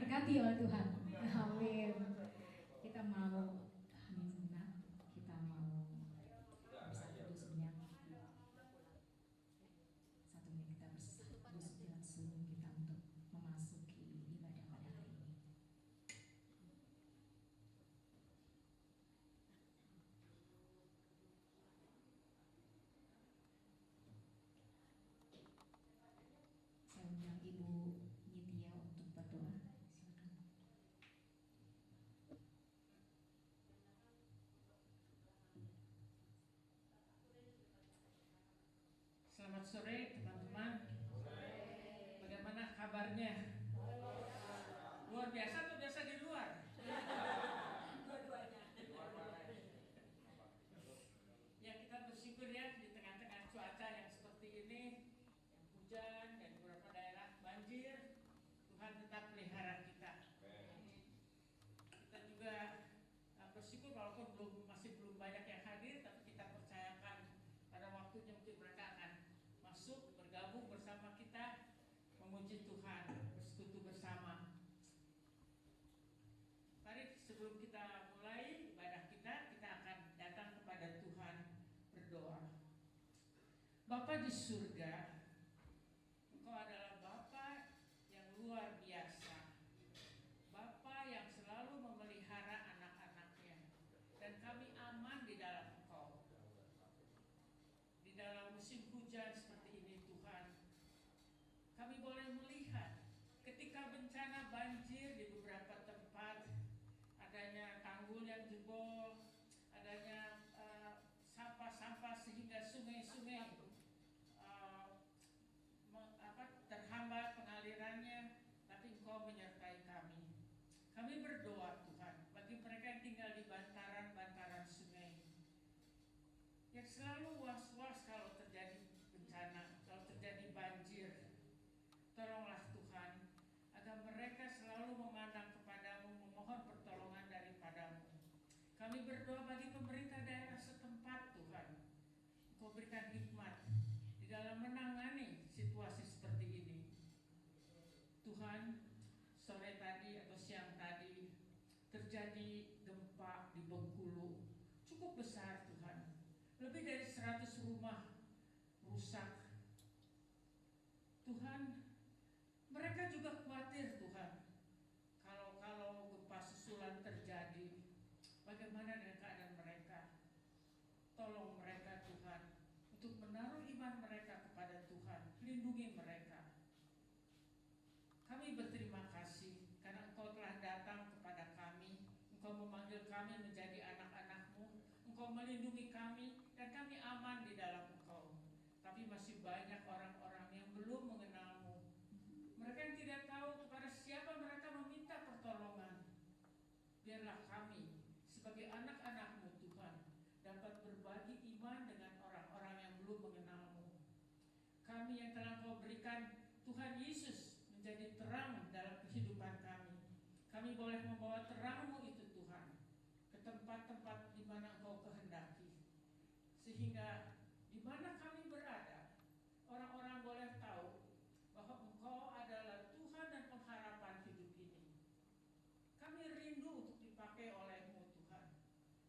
diberkati oleh Tuhan. Amin. Kita mau sejenak, kita mau bersatu sejenak. 1 menit kita bersatu sejenak sebelum kita untuk memasuki ibadah pada hari ini. Saya undang Ibu Nitya untuk berdoa. Silakan. Selamat sore teman-teman. Bagaimana kabarnya? Luar biasa atau biasa di luar? Dua-duanya. Ya, kita bersyukur ya di tengah-tengah cuaca yang seperti ini, yang hujan dan beberapa daerah banjir, Tuhan tetap pelihara kita. Kita juga bersyukur walaupun masih belum banyak yang hadir, tapi kita percayakan pada waktunya mungkin mereka akan masuk bergabung bersama kita memuji Tuhan, bersekutu bersama. Mari sebelum kita mulai ibadah kita akan datang kepada Tuhan berdoa. Bapa di surga, Engkau adalah Bapa yang luar biasa, Bapa yang selalu memelihara anak-anaknya, dan kami aman di dalam Engkau. Di dalam musim hujan seperti ini Tuhan, kami boleh melihat ketika bencana banjir di beberapa tempat, adanya tanggul yang jebol, adanya sampah-sampah sehingga sungai-sungai terhambat pengalirannya, tapi Engkau menyertai kami. Kami berdoa Tuhan bagi mereka yang tinggal di bantaran-bantaran sungai, yang selalu was-was kalau terjadi bencana, kalau terjadi banjir. Tolonglah Tuhan, agar mereka selalu memandang kepadamu, memohon pertolongan daripadamu. Kami berdoa bagi pemerintah daerah setempat Tuhan, Engkau berikan hikmat di dalam menangani situasi seperti ini. Tuhan, sore tadi atau siang tadi terjadi gempa di Bengkulu, cukup besar Tuhan. Lebih dari 100 rumah rusak. Tuhan, mereka juga khawatir Tuhan, kalau gempa susulan terjadi, bagaimana dengan keadaan mereka? Tolong mereka Tuhan, untuk menaruh iman mereka kepada Tuhan, lindungi mereka. Kami berterima kasih karena Engkau telah datang kepada kami, Engkau memanggil kami menjadi anak-anak-Mu, Engkau melindungi kami, dan kami aman di dalam Engkau. Tapi masih banyak orang-orang yang belum mengenal-Mu. Mereka yang tidak tahu kepada siapa mereka meminta pertolongan. Biarlah kami sebagai anak-anak-Mu Tuhan dapat berbagi iman dengan orang-orang yang belum mengenal-Mu. Kami yang telah Engkau berikan Tuhan Yesus menjadi terang dalam kehidupan kami. Kami boleh membawa terang-Mu itu Tuhan ke tempat-tempat di mana Engkau kehendaki, sehingga di mana kami berada, orang-orang boleh tahu bahwa Engkau adalah Tuhan dan pengharapan hidup ini. Kami rindu untuk dipakai oleh-Mu Tuhan.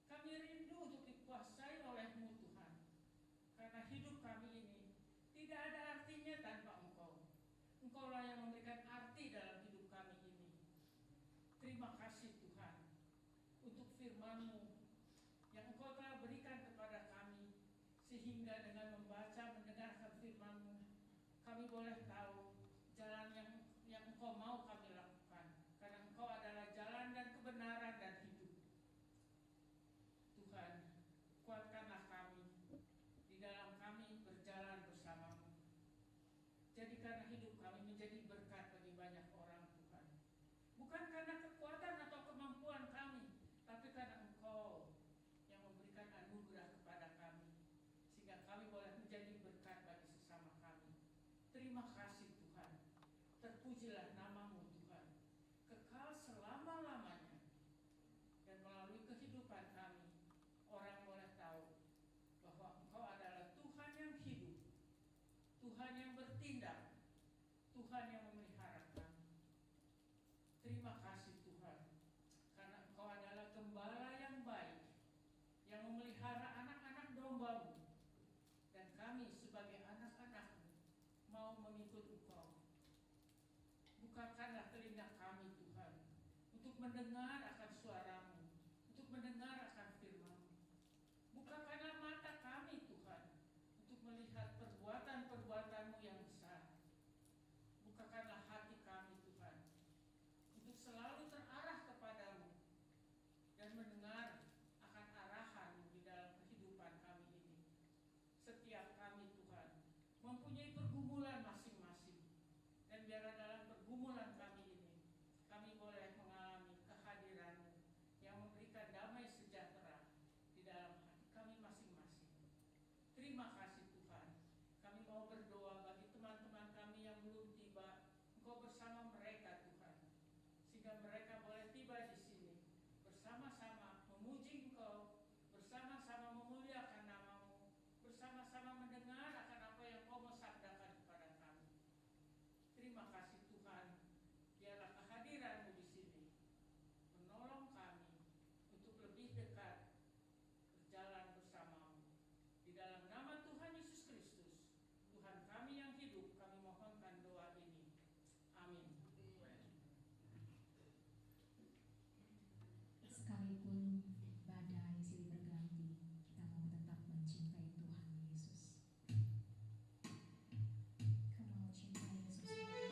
Kami rindu untuk dikuasai oleh-Mu Tuhan, karena hidup kami ini tidak ada artinya tanpa Engkau. Engkaulah yang memberikan arti dalam hidup kami ini. Terima kasih Tuhan untuk firman-Mu yang Engkau telah berikan kepada kami, sehingga dengan membaca, mendengarkan firman-Mu, kami boleh tahu jalan yang Engkau mau kami lakukan, karena Engkau adalah jalan dan kebenaran dan hidup. Tuhan, kuatkanlah kami di dalam kami berjalan bersama-Mu. Jadikanlah hidup kami menjadi berkat bagi banyak orang Tuhan. Bukan karena kekuatan atau kemampuan kami, tapi karena Engkau yang memberikan anugerah kepada kami, sehingga kami boleh menjadi berkat bagi sesama kami. Terima kasih Tuhan. Terpujilah nama-Mu Tuhan, kekal selama-lamanya. Dan melalui kehidupan kami, orang boleh tahu bahwa Engkau adalah Tuhan yang hidup, Tuhan yang bertindak, Tuhan yang memelihara kami. Terima takut Engkau. Bukakanlah telinga kami Tuhan, untuk mendengar akan suara-Mu, untuk mendengar akan firman-Mu. Bukakanlah mata kami Tuhan, untuk melihat perbuatan-perbuatan-Mu yang besar. Bukakanlah hati kami Tuhan, untuk selalu terarah kepadamu dan mendengar akan arahan-Mu di dalam kehidupan kami ini. Setiap kami Tuhan mempunyai pergumulan masing-masing, dan biarlah dalam pergumulan kami ini kami boleh mengalami kehadiran-Mu yang memberikan damai sejahtera di dalam hati kami masing-masing. Terima kasih Tuhan. Kami mau berdoa bagi teman-teman kami yang belum tiba. Engkau bersama mereka Tuhan, sehingga mereka boleh tiba di sini bersama-sama memuji Engkau, bersama-sama memuliakan nama-Mu, bersama-sama mendengar akan apa yang Kau mau sabdakan kepada kami. Terima kasih Tuhan. Biarlah kehadiran-Mu di sini menolong kami untuk lebih dekat berjalan bersama-Mu. Di dalam nama Tuhan Yesus Kristus, Tuhan kami yang hidup, kami mohonkan doa ini. Amin. Sekalipun badai silih berganti, kita mau tetap mencintai Tuhan Yesus. Kau mau cintai Yesus.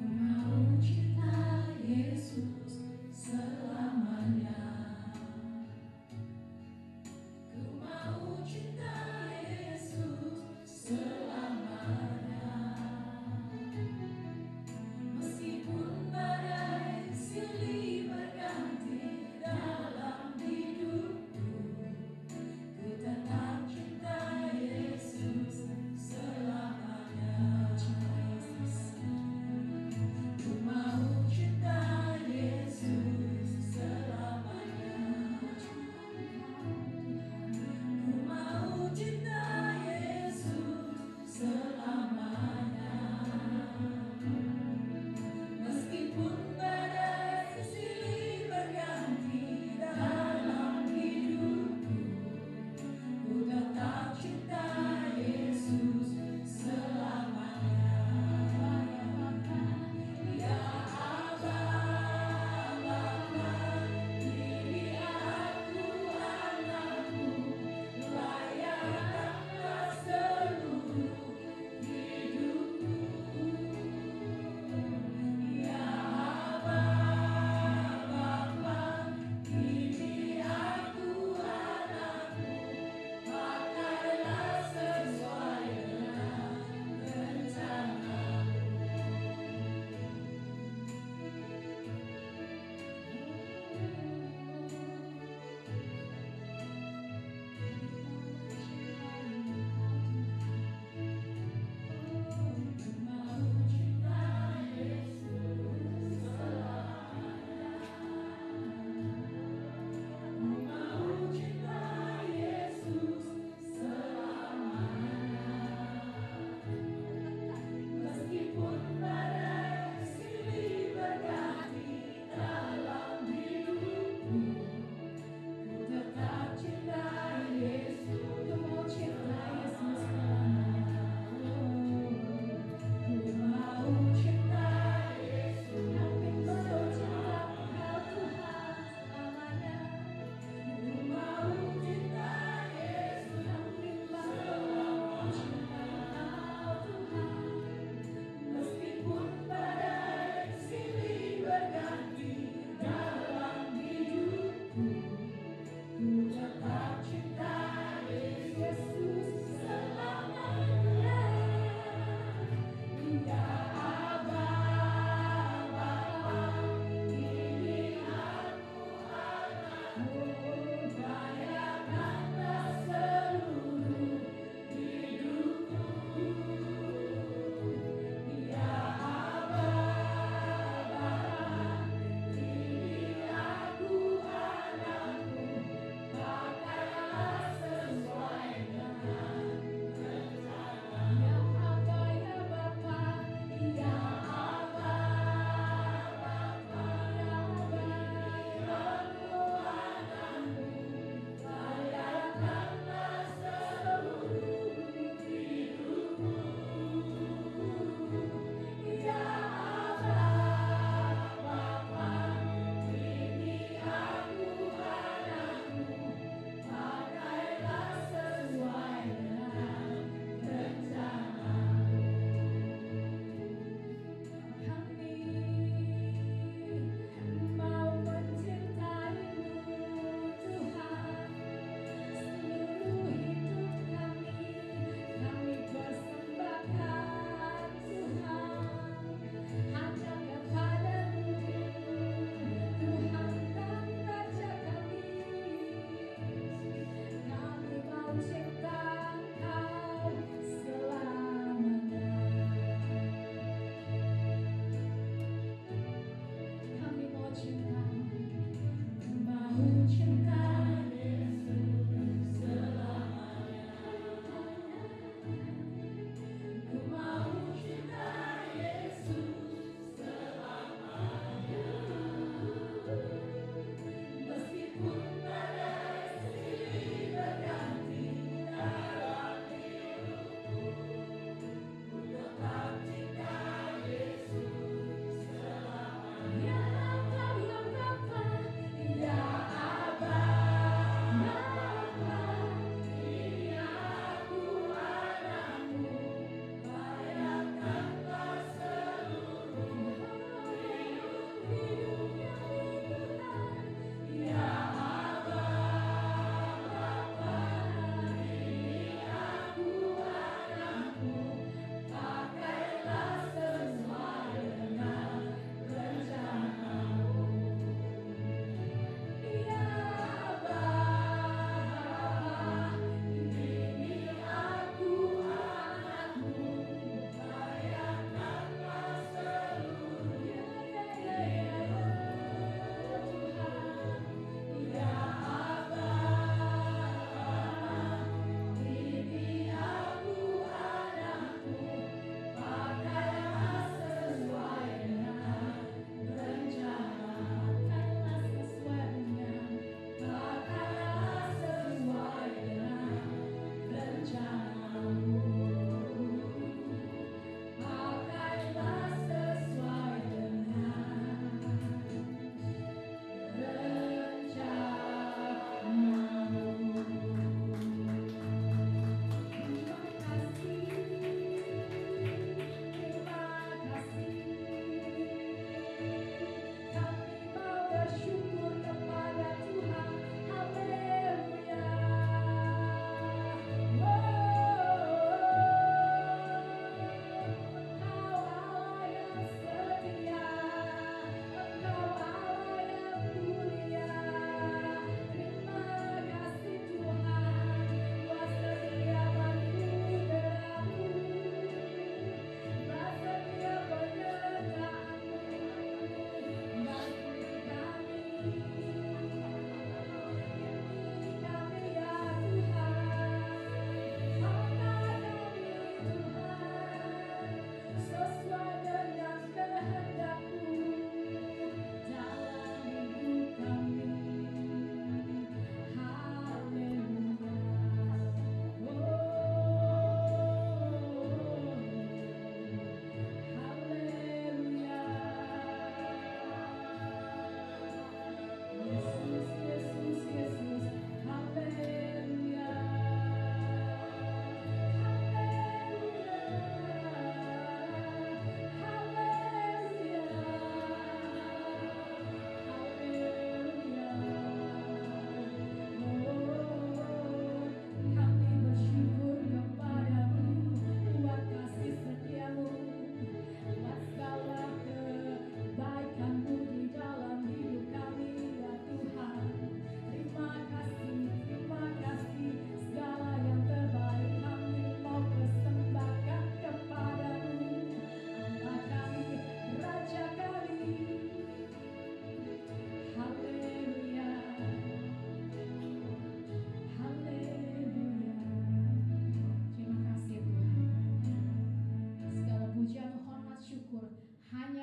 Kau mau cinta Yesus.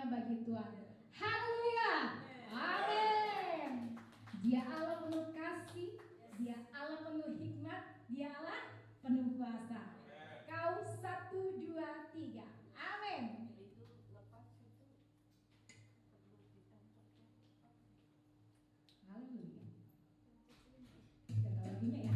semuanya bagi Tuhan. Haleluya. Amin. Dia Allah penuh kasih, Dia Allah penuh hikmat, Dia Allah penuh kuasa. Kau 1, 2, 3. Amin. Haleluya. Kita tahu lagunya ya.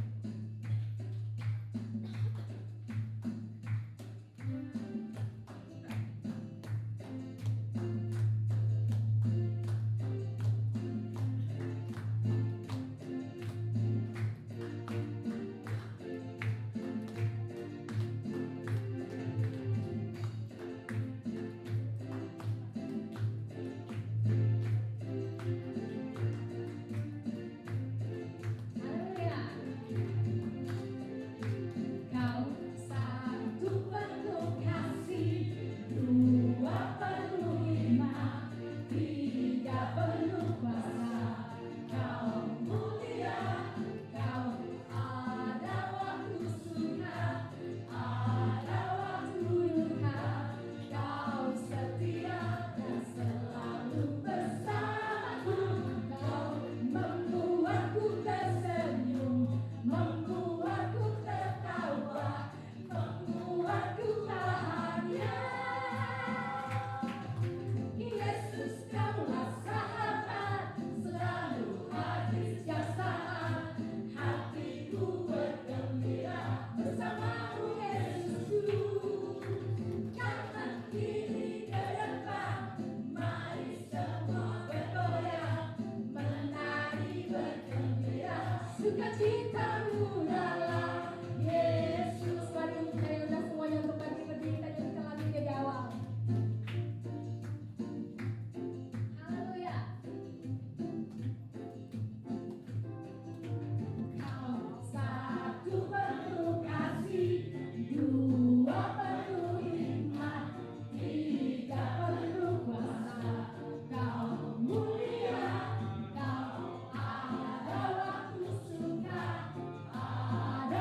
Ada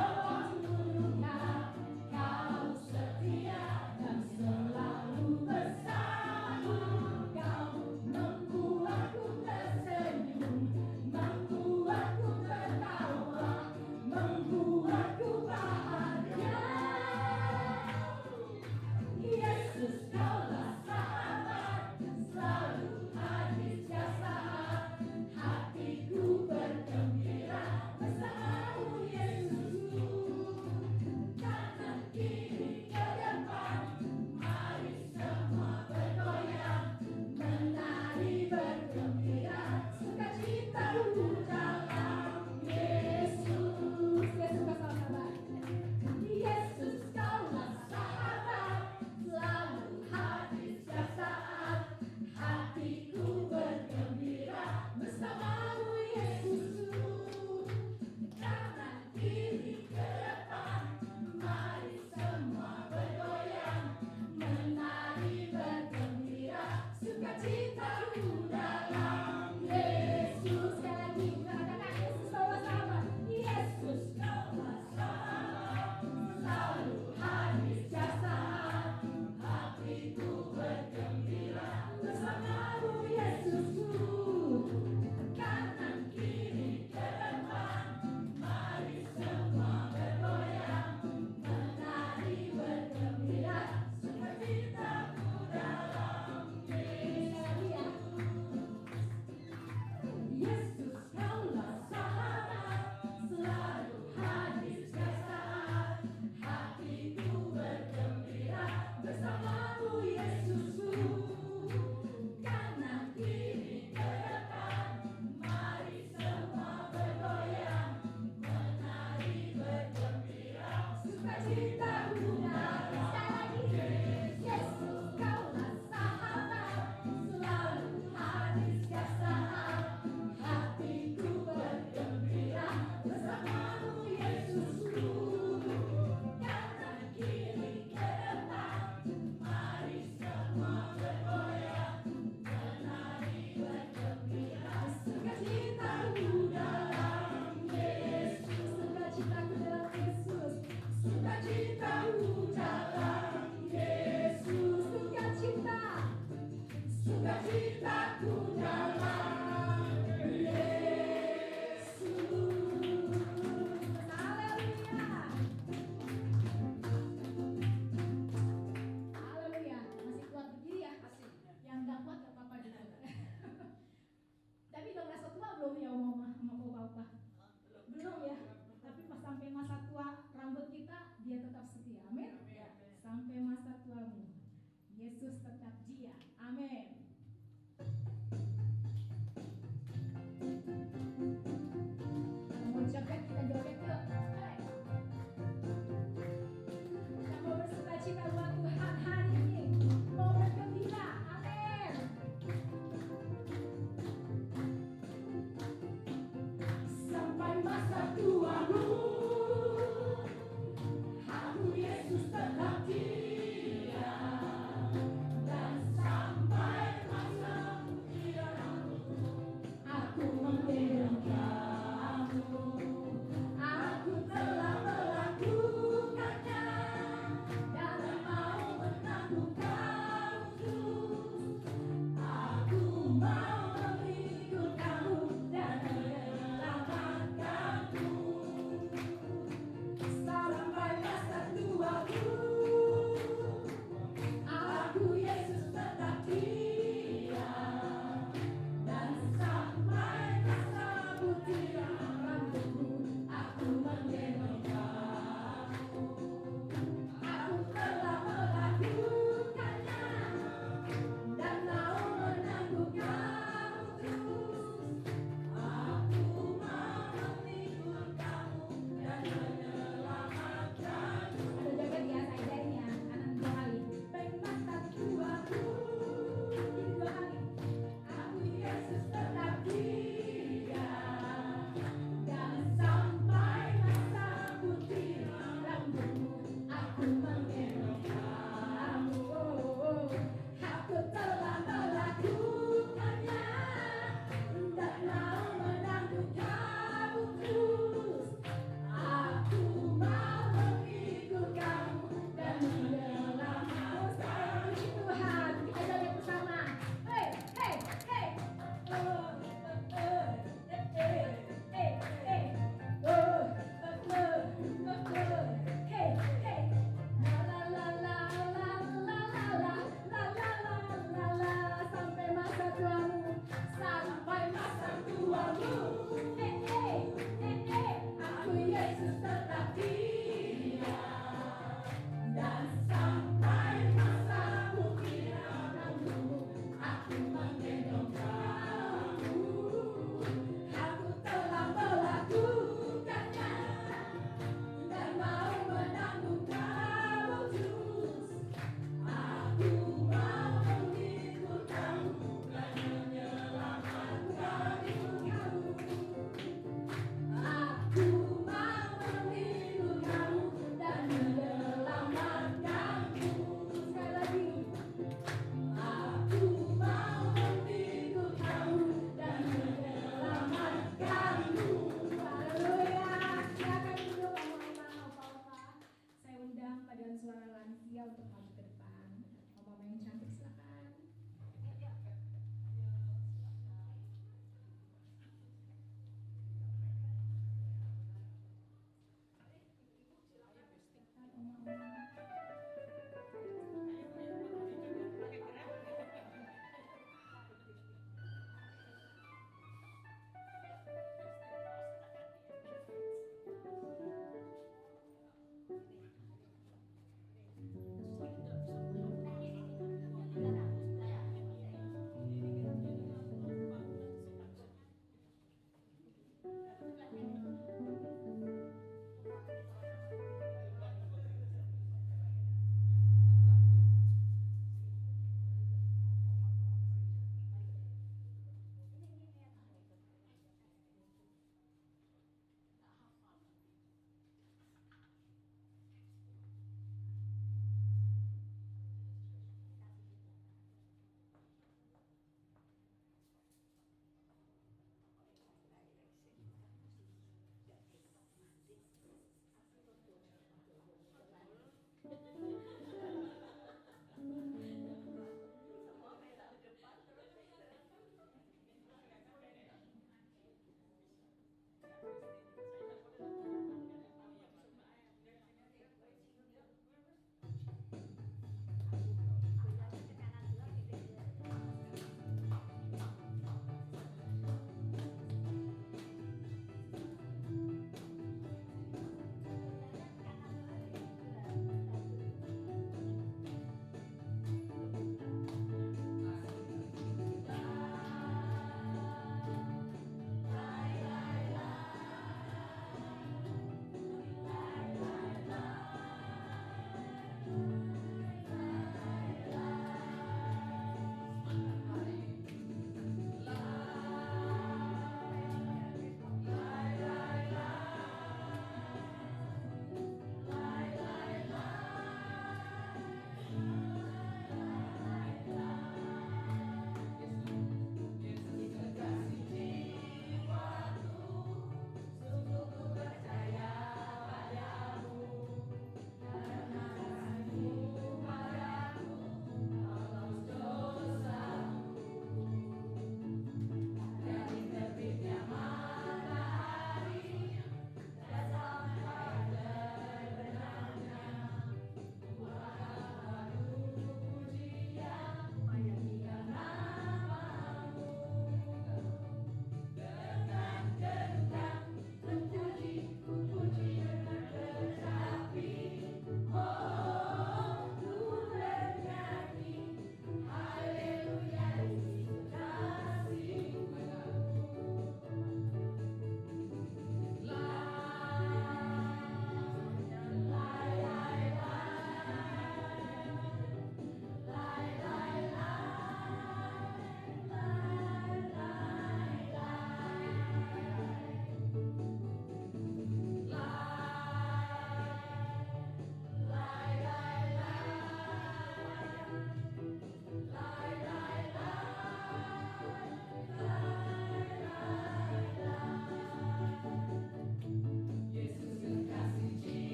untuk maju ke depan. Mama yang cantik silakan.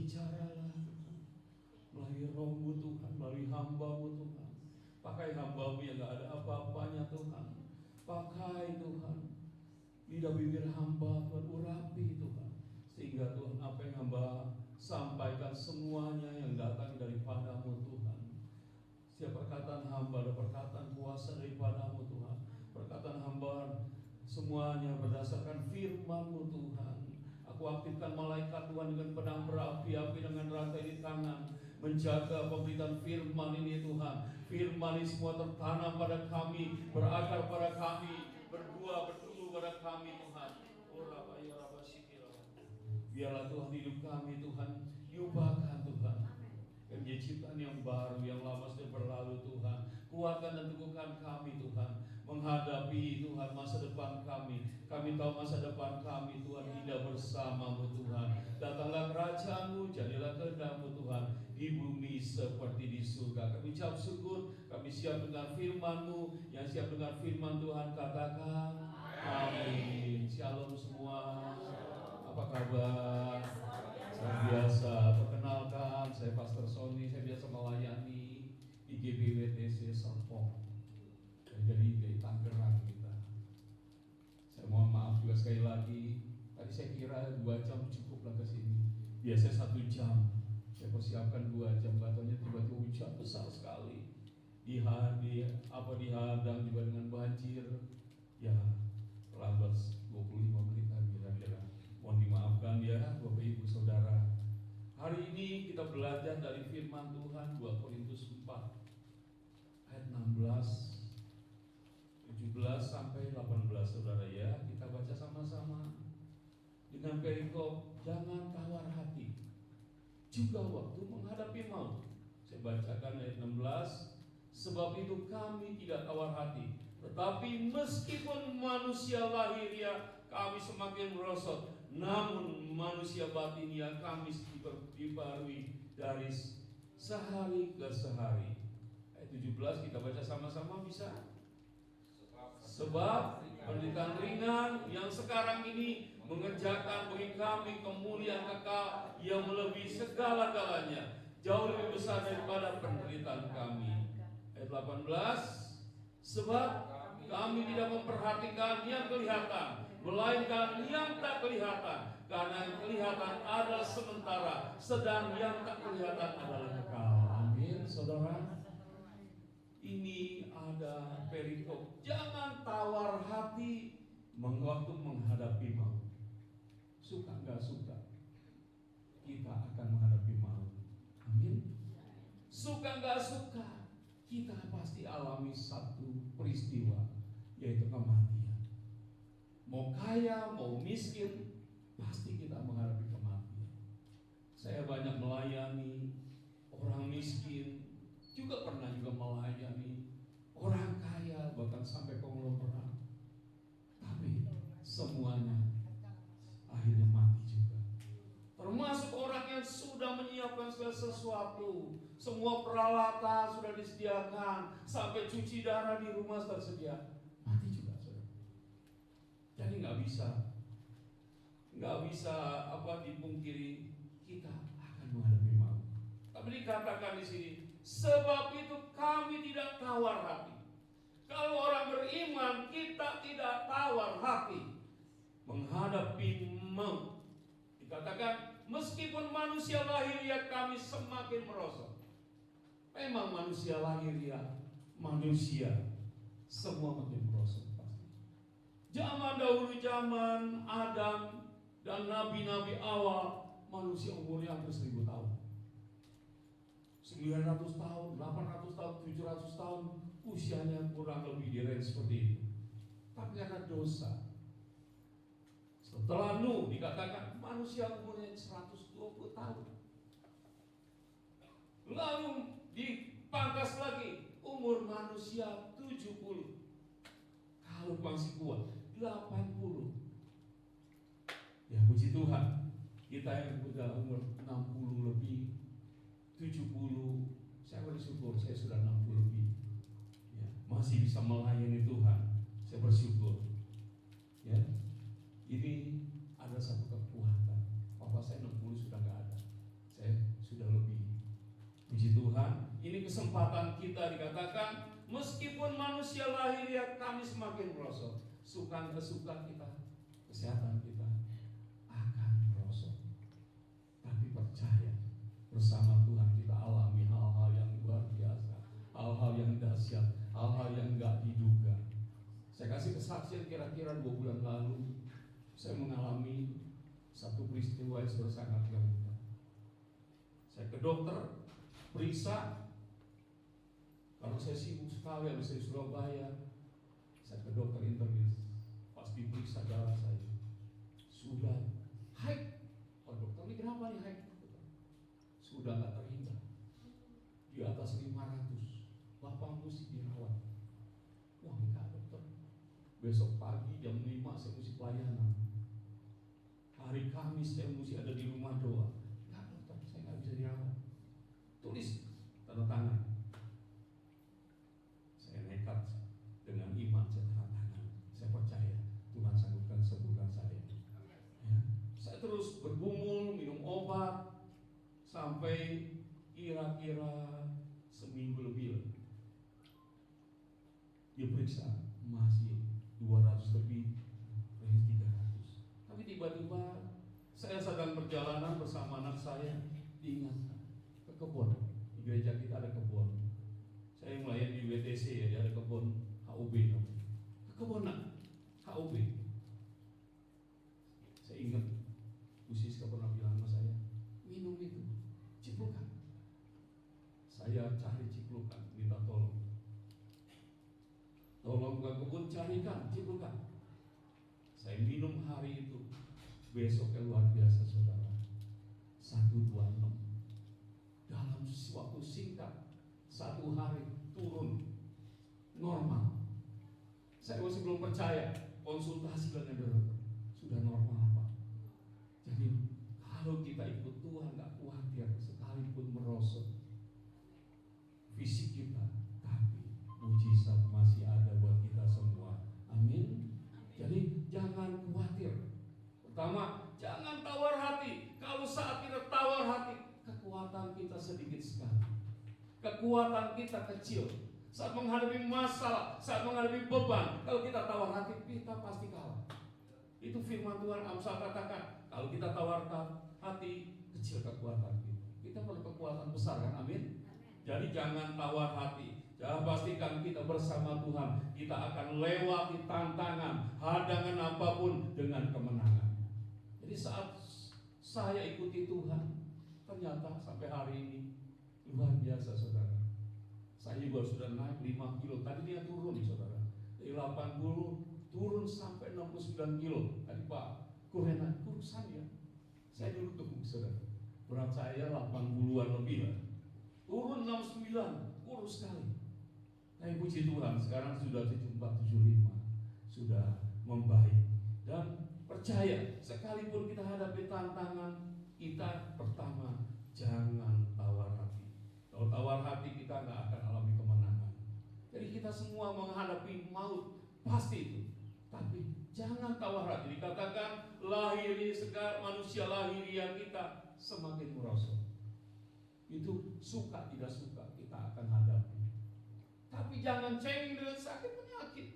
berbicaralah Tuhan, melalui roh-Mu Tuhan, melalui hamba-Mu Tuhan. Pakai hamba-Mu yang gak ada apa-apanya Tuhan. Pakai Tuhan lidah bibir hamba Tuhan, urapi Tuhan, sehingga Tuhan apa yang hamba sampaikan semuanya yang datang daripada-Mu Tuhan. Setiap perkataan hamba adalah perkataan kuasa daripada-Mu Tuhan. Perkataan hamba semuanya berdasarkan firman-Mu Tuhan. Aku aktifkan malaikat Tuhan dengan pedang berapi-api, dengan rantai di tangan, menjaga pemberitaan firman ini Tuhan. Firman ini semua tertanam pada kami, berakar pada kami, berbuah bertumbuh pada kami Tuhan. Biarlah Tuhan hidup kami Tuhan diubahkan Tuhan, menjadi ciptaan yang baru, yang lama sudah berlalu Tuhan. Kuatkan dan teguhkan kami Tuhan, menghadapi Tuhan masa depan kami. Kami tahu masa depan kami Tuhan indah bersama-Mu Tuhan. Datanglah kerajaan-Mu, jadilah kehendak-Mu Tuhan, di bumi seperti di surga. Kami ucap syukur, kami siap dengan firman-Mu. Yang siap dengan firman Tuhan katakan amin. Shalom semua. Apa kabar? Luar biasa. Perkenalkan, saya Pastor Sony. Saya biasa melayani di GBWTC Serpong. Jadi di Tangerang kita. Saya mohon maaf juga sekali lagi. Tadi saya kira 2 jam cukuplah ke sini. Biasanya 1 jam. Saya persiapkan 2 jam. Katanya tiba-tiba hujan besar sekali. Dihadang juga dengan banjir. Ya, terlambat 25 menit kira-kira. Mohon dimaafkan ya Bapak Ibu Saudara. Hari ini kita belajar dari firman Tuhan 2 Korintus 4 ayat 16, 17 sampai 18 Saudara ya. Kita baca sama-sama dengan perikop jangan tawar hati juga waktu menghadapi maut. Saya bacakan ayat 16. Sebab itu kami tidak tawar hati, tetapi meskipun manusia lahiriah kami semakin merosot, namun manusia batinia kami dibarui dari sehari ke sehari. Ayat 17 kita baca sama-sama bisa? Sebab penderitaan ringan yang sekarang ini mengerjakan bagi kami kemuliaan kekal yang melebihi segala-galanya, jauh lebih besar daripada penderitaan kami. Ayat 18. Sebab kami tidak memperhatikan yang kelihatan, melainkan yang tak kelihatan. Karena yang kelihatan adalah sementara, sedang yang tak kelihatan adalah kekal. Amin, saudara. Ini ada perikop jangan tawar hati waktu menghadapi maut. Suka nggak suka, kita akan menghadapi maut. Amin. Suka nggak suka, kita pasti alami satu peristiwa, yaitu kematian. Mau kaya, mau miskin, pasti kita menghadapi kematian. Saya banyak melayani orang miskin, juga pernah juga melayani orang kaya, bahkan sampai konglomerat. Tapi semuanya akhirnya mati juga. Termasuk orang yang sudah menyiapkan segala sesuatu, semua peralatan sudah disediakan, sampai cuci darah di rumah tersedia, mati juga saudara. Jadi nggak bisa dipungkiri kita akan menghadapi maut. Tapi dikatakan di sini, sebab itu kami tidak tawar hati. Kalau orang beriman, kita tidak tawar hati menghadapi maut. Dikatakan meskipun manusia lahiriah kami semakin merosot. Memang manusia lahiriah, manusia semua makin merosot pasti. Zaman dahulu, zaman Adam dan nabi-nabi awal, manusia umurnya hampir 1000 tahun. 900 tahun, 800 tahun, 700 tahun, usianya kurang lebih di range seperti itu. Tapi karena dosa, setelah Nuh dikatakan manusia umurnya 120 tahun. Lalu dipangkas lagi umur manusia 70. Kalau masih kuat 80. Ya puji Tuhan, kita yang sudah umur 60 lebih, 70, saya bersyukur saya sudah 60 lebih, ya, masih bisa melayani Tuhan. Saya bersyukur. Ya, ini ada satu kekuatan. Papa saya 60 sudah nggak ada. Saya kesempatan kita dikatakan, meskipun manusia lahiriah kami semakin merosot, suka kita, kesehatan kita akan merosot. Tapi percaya, bersama Tuhan kita alami hal-hal yang luar biasa, hal-hal yang dahsyat, hal-hal yang gak diduga. Saya kasih kesaksian kira-kira 2 bulan lalu, saya mengalami satu peristiwa yang sangat ganggu. Saya ke dokter, periksa, kalau saya sibuk sekali, habis dari Surabaya, saya ke dokter internis, pas diperiksa darah saya, sudah high. Oh dokter, ini kenapa nih high? Sudah gak terhingga, di atas 500, Bapak mesti dirawat. Wah enggak dokter, besok pagi jam 5 saya mesti pelayanan, hari Kamis saya mesti ada di rumah doa. Enggak dokter, saya gak bisa dirawat. Tulis, tanda tangan. Saya nekat, dengan iman saya tanda tangan. Saya percaya Tuhan sanggupkan sembuhkan saya. Ya. Saya terus bergumul, minum obat sampai kira-kira seminggu lebih. Diperiksa masih 200 lebih, 300. Tapi tiba-tiba saya sedang perjalanan bersama anak saya, diingatkan ke kebun. Di gereja kita ada kebun. Saya melayani di WTC ya, ada kebun HUB. Ke kebunan HUB. Saya ingat Bu Siska pernah bilang sama saya, minum itu ciplukan. Saya cari ciplukan, minta tolong. Tolong ke kebun carikan ciplukan. Saya minum hari itu. Besoknya luar biasa saudara, 126. Dalam waktu singkat, 1 hari turun normal. Saya masih belum percaya, konsultasi dengan dokter, sudah normal Pak. Jadi kalau kita ikut Tuhan gak khawatir sekalipun merosot fisik kita, tapi mujizat masih ada buat kita semua. Amin. Jadi jangan khawatir. Pertama, jangan tawar hati. Kalau saat kita tawar hati, kekuatan kita sedikit sekali, kekuatan kita kecil. Saat menghadapi masalah, saat menghadapi beban, kalau kita tawar hati, kita pasti kalah. Itu firman Tuhan. Amsal katakan, kalau kita tawar hati, kecil kekuatan kita. Kita perlu kekuatan besar kan, amin. Jadi jangan tawar hati. Jangan, pastikan kita bersama Tuhan, kita akan lewati tantangan, hadangan apapun dengan kemenangan. Jadi saat saya ikuti Tuhan, ternyata sampai hari ini luar biasa saudara. Saya juga sudah naik 5 kilo. Tadi dia turun nih saudara, dari 80 turun sampai 69 kilo. Tadi Pak Kurena kurusan ya. Saya dulu gemuk saudara, berat saya 80-an lebih lah. Turun 69, kurus sekali. Tapi puji Tuhan, sekarang sudah 74, 75, sudah membaik. Dan percaya, sekalipun kita hadapi tantangan, kita pertama jangan tawar hati. Kalau tawar hati kita nggak akan alami kemenangan. Jadi kita semua menghadapi maut, pasti itu. Tapi jangan tawar hati. Dikatakan manusia lahiriah kita semakin merosot. Itu suka tidak suka kita akan hadapi. Tapi jangan cengeng dengan sakit penyakit,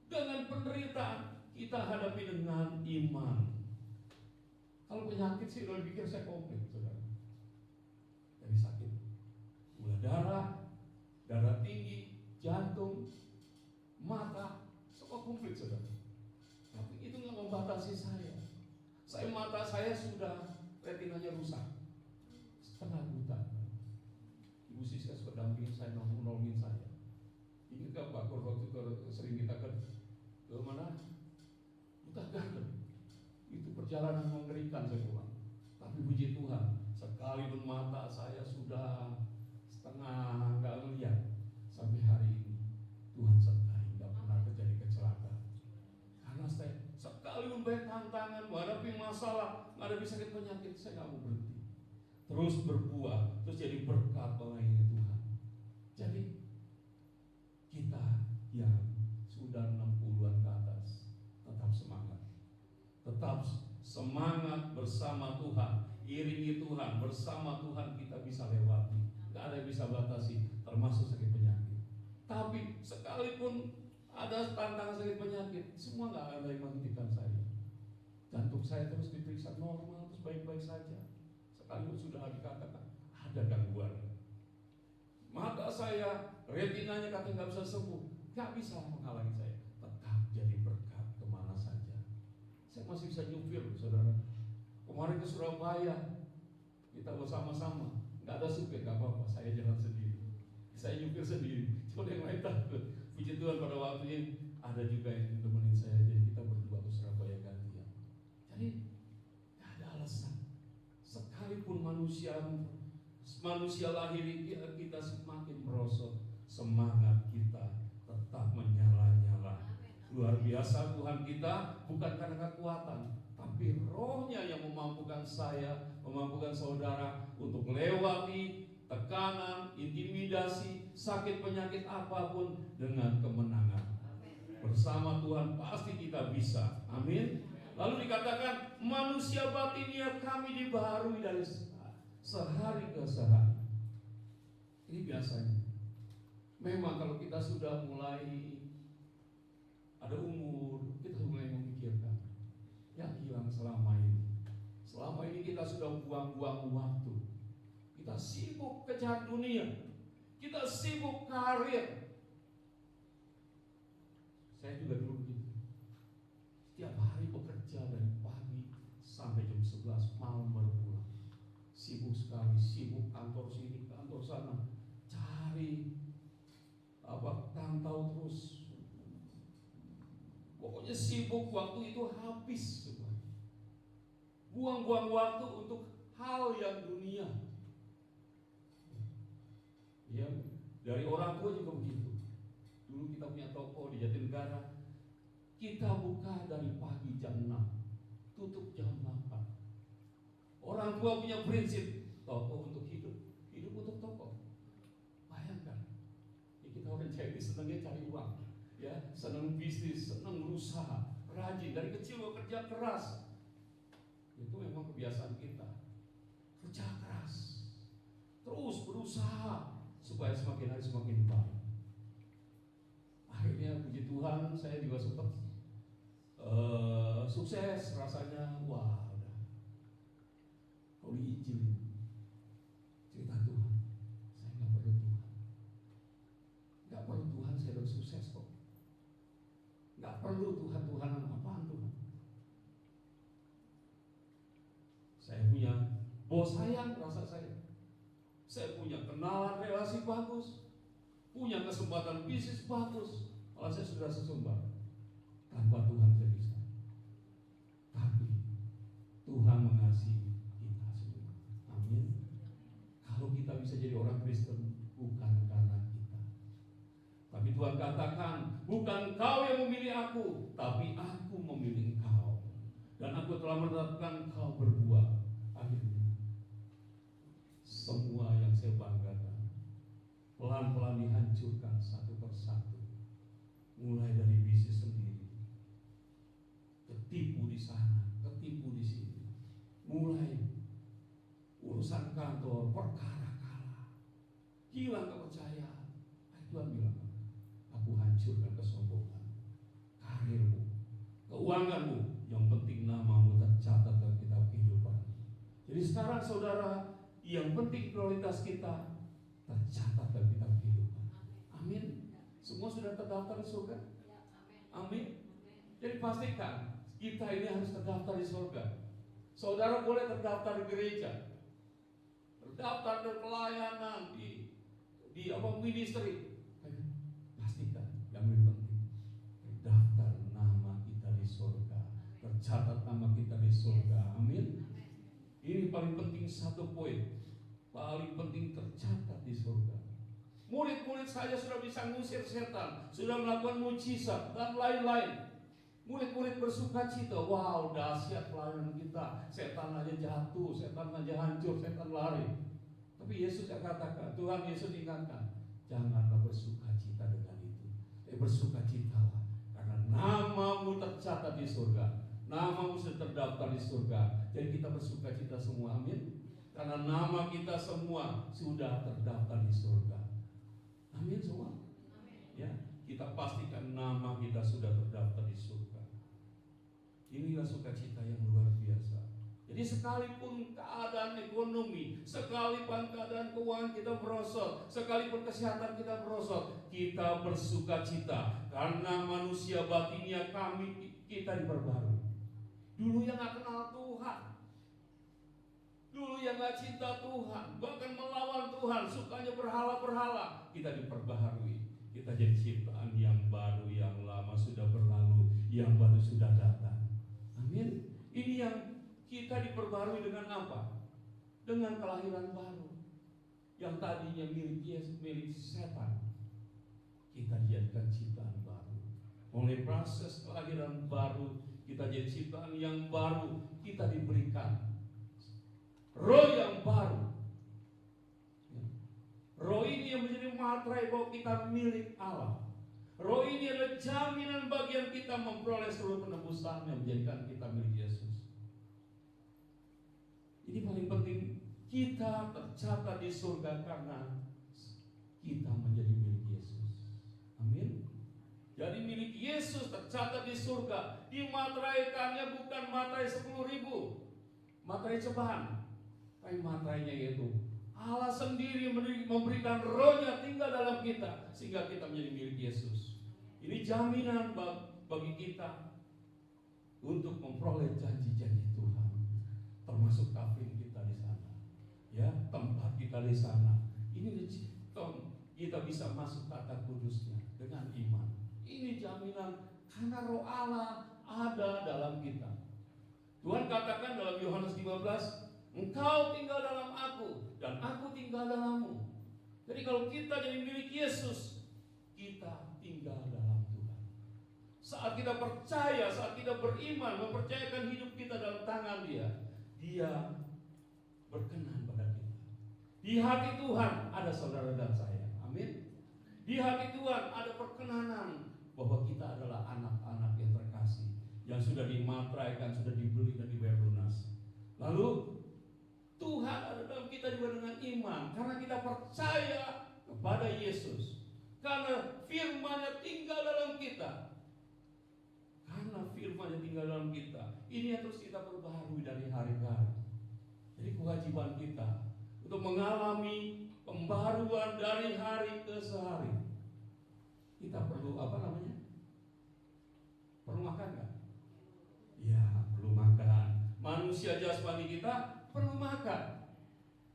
dengan penderitaan. Kita hadapi dengan iman. Kalau penyakit sih udah pikir saya komplit saudara. Dari sakit gula darah, darah tinggi, jantung, mata, semua komplit saudara. Tapi itu nggak membatasi saya. Mata saya sudah retinanya rusak, setengah buta. Ibu Siska suka dampingin saya, nolongin saya. Ingat gak Pak, waktu itu sering kita ke mana? Buta Garden. Itu perjalanan mengerikan saya pulang. Tapi puji Tuhan, sekalipun mata saya sudah setengah nggak melihat, sampai hari ini Tuhan sertai, nggak pernah terjadi kecelakaan. Karena saya sekalipun banyak tantangan, menghadapi masalah, menghadapi sakit penyakit, saya nggak mau berhenti. Terus berbuah, terus jadi berkat melayani Tuhan. Jadi kita yang sudah 60-an ke atas, tetap semangat. Tetap semangat bersama Tuhan, iringi Tuhan, bersama Tuhan kita bisa lewati. nggak ada yang bisa batasi, termasuk sakit penyakit. Tapi sekalipun ada tantangan sakit penyakit, semua nggak ada yang menghentikan saya. Jantung saya terus diperiksa normal, terus baik-baik saja. Sekalipun sudah dikatakan ada gangguan. Mata saya, retinanya katanya nggak bisa sembuh, nggak bisa menghalangi saya. Tetap jadi berkat kemana saja. Saya masih bisa nyupir, saudara. Kemarin ke Surabaya, kita bersama-sama, nggak ada supir, nggak apa-apa, saya jalan sendiri. Saya nyupir sendiri, cuma yang lain takut. Puji Tuhan pada waktunya ada juga yang nemenin saya, jadi kita berdua ke Surabaya gantian. Jadi nggak ada alasan. Sekalipun manusia lahir kita semakin merosot, semangat kita tetap menyala-nyala. Luar biasa Tuhan kita, bukan karena kekuatan, tapi rohnya yang memampukan saya, memampukan saudara untuk melewati tekanan, intimidasi, sakit penyakit apapun dengan kemenangan. Bersama Tuhan pasti kita bisa. Amin. Lalu dikatakan manusia batinnya kami dibaharui dari sehari ke sehari. Ini biasanya. Memang kalau kita sudah mulai ada umur, kita mulai memikirkan yang hilang selama ini. Selama ini kita sudah buang-buang waktu. Kita sibuk kejar dunia, kita sibuk karir. Saya juga dulu begitu. Setiap hari bekerja dari pagi sampai jam 11 malam baru pulang. Sibuk sekali, sibuk kantor sini, kantor sana, cari pantau terus. Pokoknya sibuk, waktu itu habis semuanya. Buang-buang waktu untuk hal yang dunia. Ya, dari orang tua juga begitu. Dulu kita punya toko di Jatinegara, kita buka dari pagi jam 6, tutup jam 8. Orang tua punya prinsip, toko untuk hidup, hidup untuk toko. Bayangkan, ya kita orang Chinese senangnya cari uang, ya, senang bisnis, senang berusaha, rajin, dari kecil bekerja keras. Itu memang kebiasaan kita, kerja keras, terus berusaha supaya semakin hari semakin baik. Akhirnya puji Tuhan saya juga sempat sukses rasanya. Wah, udah kalau diizinin cerita Tuhan, saya nggak perlu Tuhan, nggak perlu Tuhan, saya udah sukses kok. Nggak perlu Tuhan-Tuhanan, apaan Tuhan? Saya punya bos sayang rasa saya punya kenalan relasi bagus, punya kesempatan bisnis bagus, malah saya sudah sesumbar. Tanpa Tuhan saya bisa. Tapi Tuhan mengasihi kita semua. Amin. Kalau kita bisa jadi orang Kristen, bukan karena kita, tapi Tuhan katakan, bukan kau yang memilih aku, tapi aku memilih engkau, dan aku telah menetapkan kau berbuah. Akhirnya semua yang saya banggakan pelan-pelan dihancurkan satu persatu. Mulai dari bisnis sendiri, ketipu di sana, ketipu di sini. Mulai urusan kantor, perkara kalah, hilang kepercayaan. Tuhan bilang, aku hancurkan kesombongan, karirmu, keuanganmu, yang penting namamu tercatat dalam kitab kehidupan. Jadi sekarang saudara, yang penting prioritas kita tercatat dalam kitab kehidupan. Amin. Semua sudah terdaftar di surga. Amin. Jadi pastikan kita ini harus terdaftar di surga. Saudara boleh terdaftar di gereja, terdaftar di pelayanan, di ministry. Pastikan yang lebih penting terdaftar nama kita di surga, tercatat nama kita di surga. Amin. Ini paling penting, satu poin paling penting, tercatat di surga. Murid-murid saya sudah bisa ngusir setan, sudah melakukan mujizat dan lain-lain. Murid-murid bersuka cita, wow dahsyat pelayanan kita, setan aja jatuh, setan aja hancur, setan lari. Tapi Yesus yang katakan, Tuhan Yesus ingatkan, janganlah bersuka cita dengan itu, bersuka citalah karena namamu tercatat di surga, namamu sudah terdaftar di surga. Jadi kita bersuka cita semua. Amin. Karena nama kita semua sudah terdaftar di surga. Amin semua. Ya, kita pastikan nama kita sudah terdaftar di surga. Inilah sukacita yang luar biasa. Jadi sekalipun keadaan ekonomi, sekalipun keadaan keuangan kita merosot, sekalipun kesehatan kita merosot, kita bersukacita karena manusia batinnya kita diperbarui. Dulu yang gak kenal Tuhan, dulu yang gak cinta Tuhan, bahkan melawan Tuhan, sukanya berhala-berhala, kita diperbaharui. Kita jadi ciptaan yang baru, yang lama sudah berlalu, yang baru sudah datang. Amin. Ini yang kita diperbarui dengan apa? Dengan kelahiran baru. Yang tadinya milik Yesus, milik setan, kita dijadikan ciptaan baru. Oleh proses kelahiran baru, kita jadi ciptaan yang baru. Kita diberikan roh yang baru. Roh ini yang menjadi materai bahwa kita milik Allah. Roh ini adalah jaminan bagian kita memperoleh seluruh penebusan yang menjadikan kita milik Yesus. Ini paling penting, kita tercatat di surga karena kita menjadi milik Yesus. Amin. Jadi milik Yesus tercatat di surga. Dimateraikannya bukan materai 10.000 materai cobaan, tapi materainya yaitu Allah sendiri memberikan rohnya tinggal dalam kita, sehingga kita menjadi milik Yesus. Ini jaminan bagi kita untuk memperoleh janji-janji Tuhan, termasuk kafir kita di sana, ya, tempat kita di sana. Ini kita bisa masuk kata kudusnya dengan iman. Ini jaminan karena roh Allah ada dalam kita. Tuhan katakan dalam Yohanes 15, engkau tinggal dalam aku dan aku tinggal dalammu. Jadi kalau kita jadi milik Yesus, kita tinggal dalam Tuhan. Saat kita percaya, saat kita beriman, mempercayakan hidup kita dalam tangan Dia, Dia berkenan pada kita. Di hati Tuhan ada saudara dan saya. Amin. Di hati Tuhan ada perkenanan bahwa kita adalah anak-anak yang terkasih, yang sudah dimateraikan, sudah dibeli dan dibayar lunas. Lalu Tuhan ada dalam kita juga dengan iman, karena kita percaya kepada Yesus, karena firman-Nya tinggal dalam kita. Karena firman-Nya tinggal dalam kita, ini yang terus kita perbaharui dari hari ke hari. Jadi kewajiban kita untuk mengalami pembaharuan dari hari ke sehari. Kita perlu apa namanya? Perlu makan nggak? Ya, perlu makan. Manusia jasmani kita perlu makan.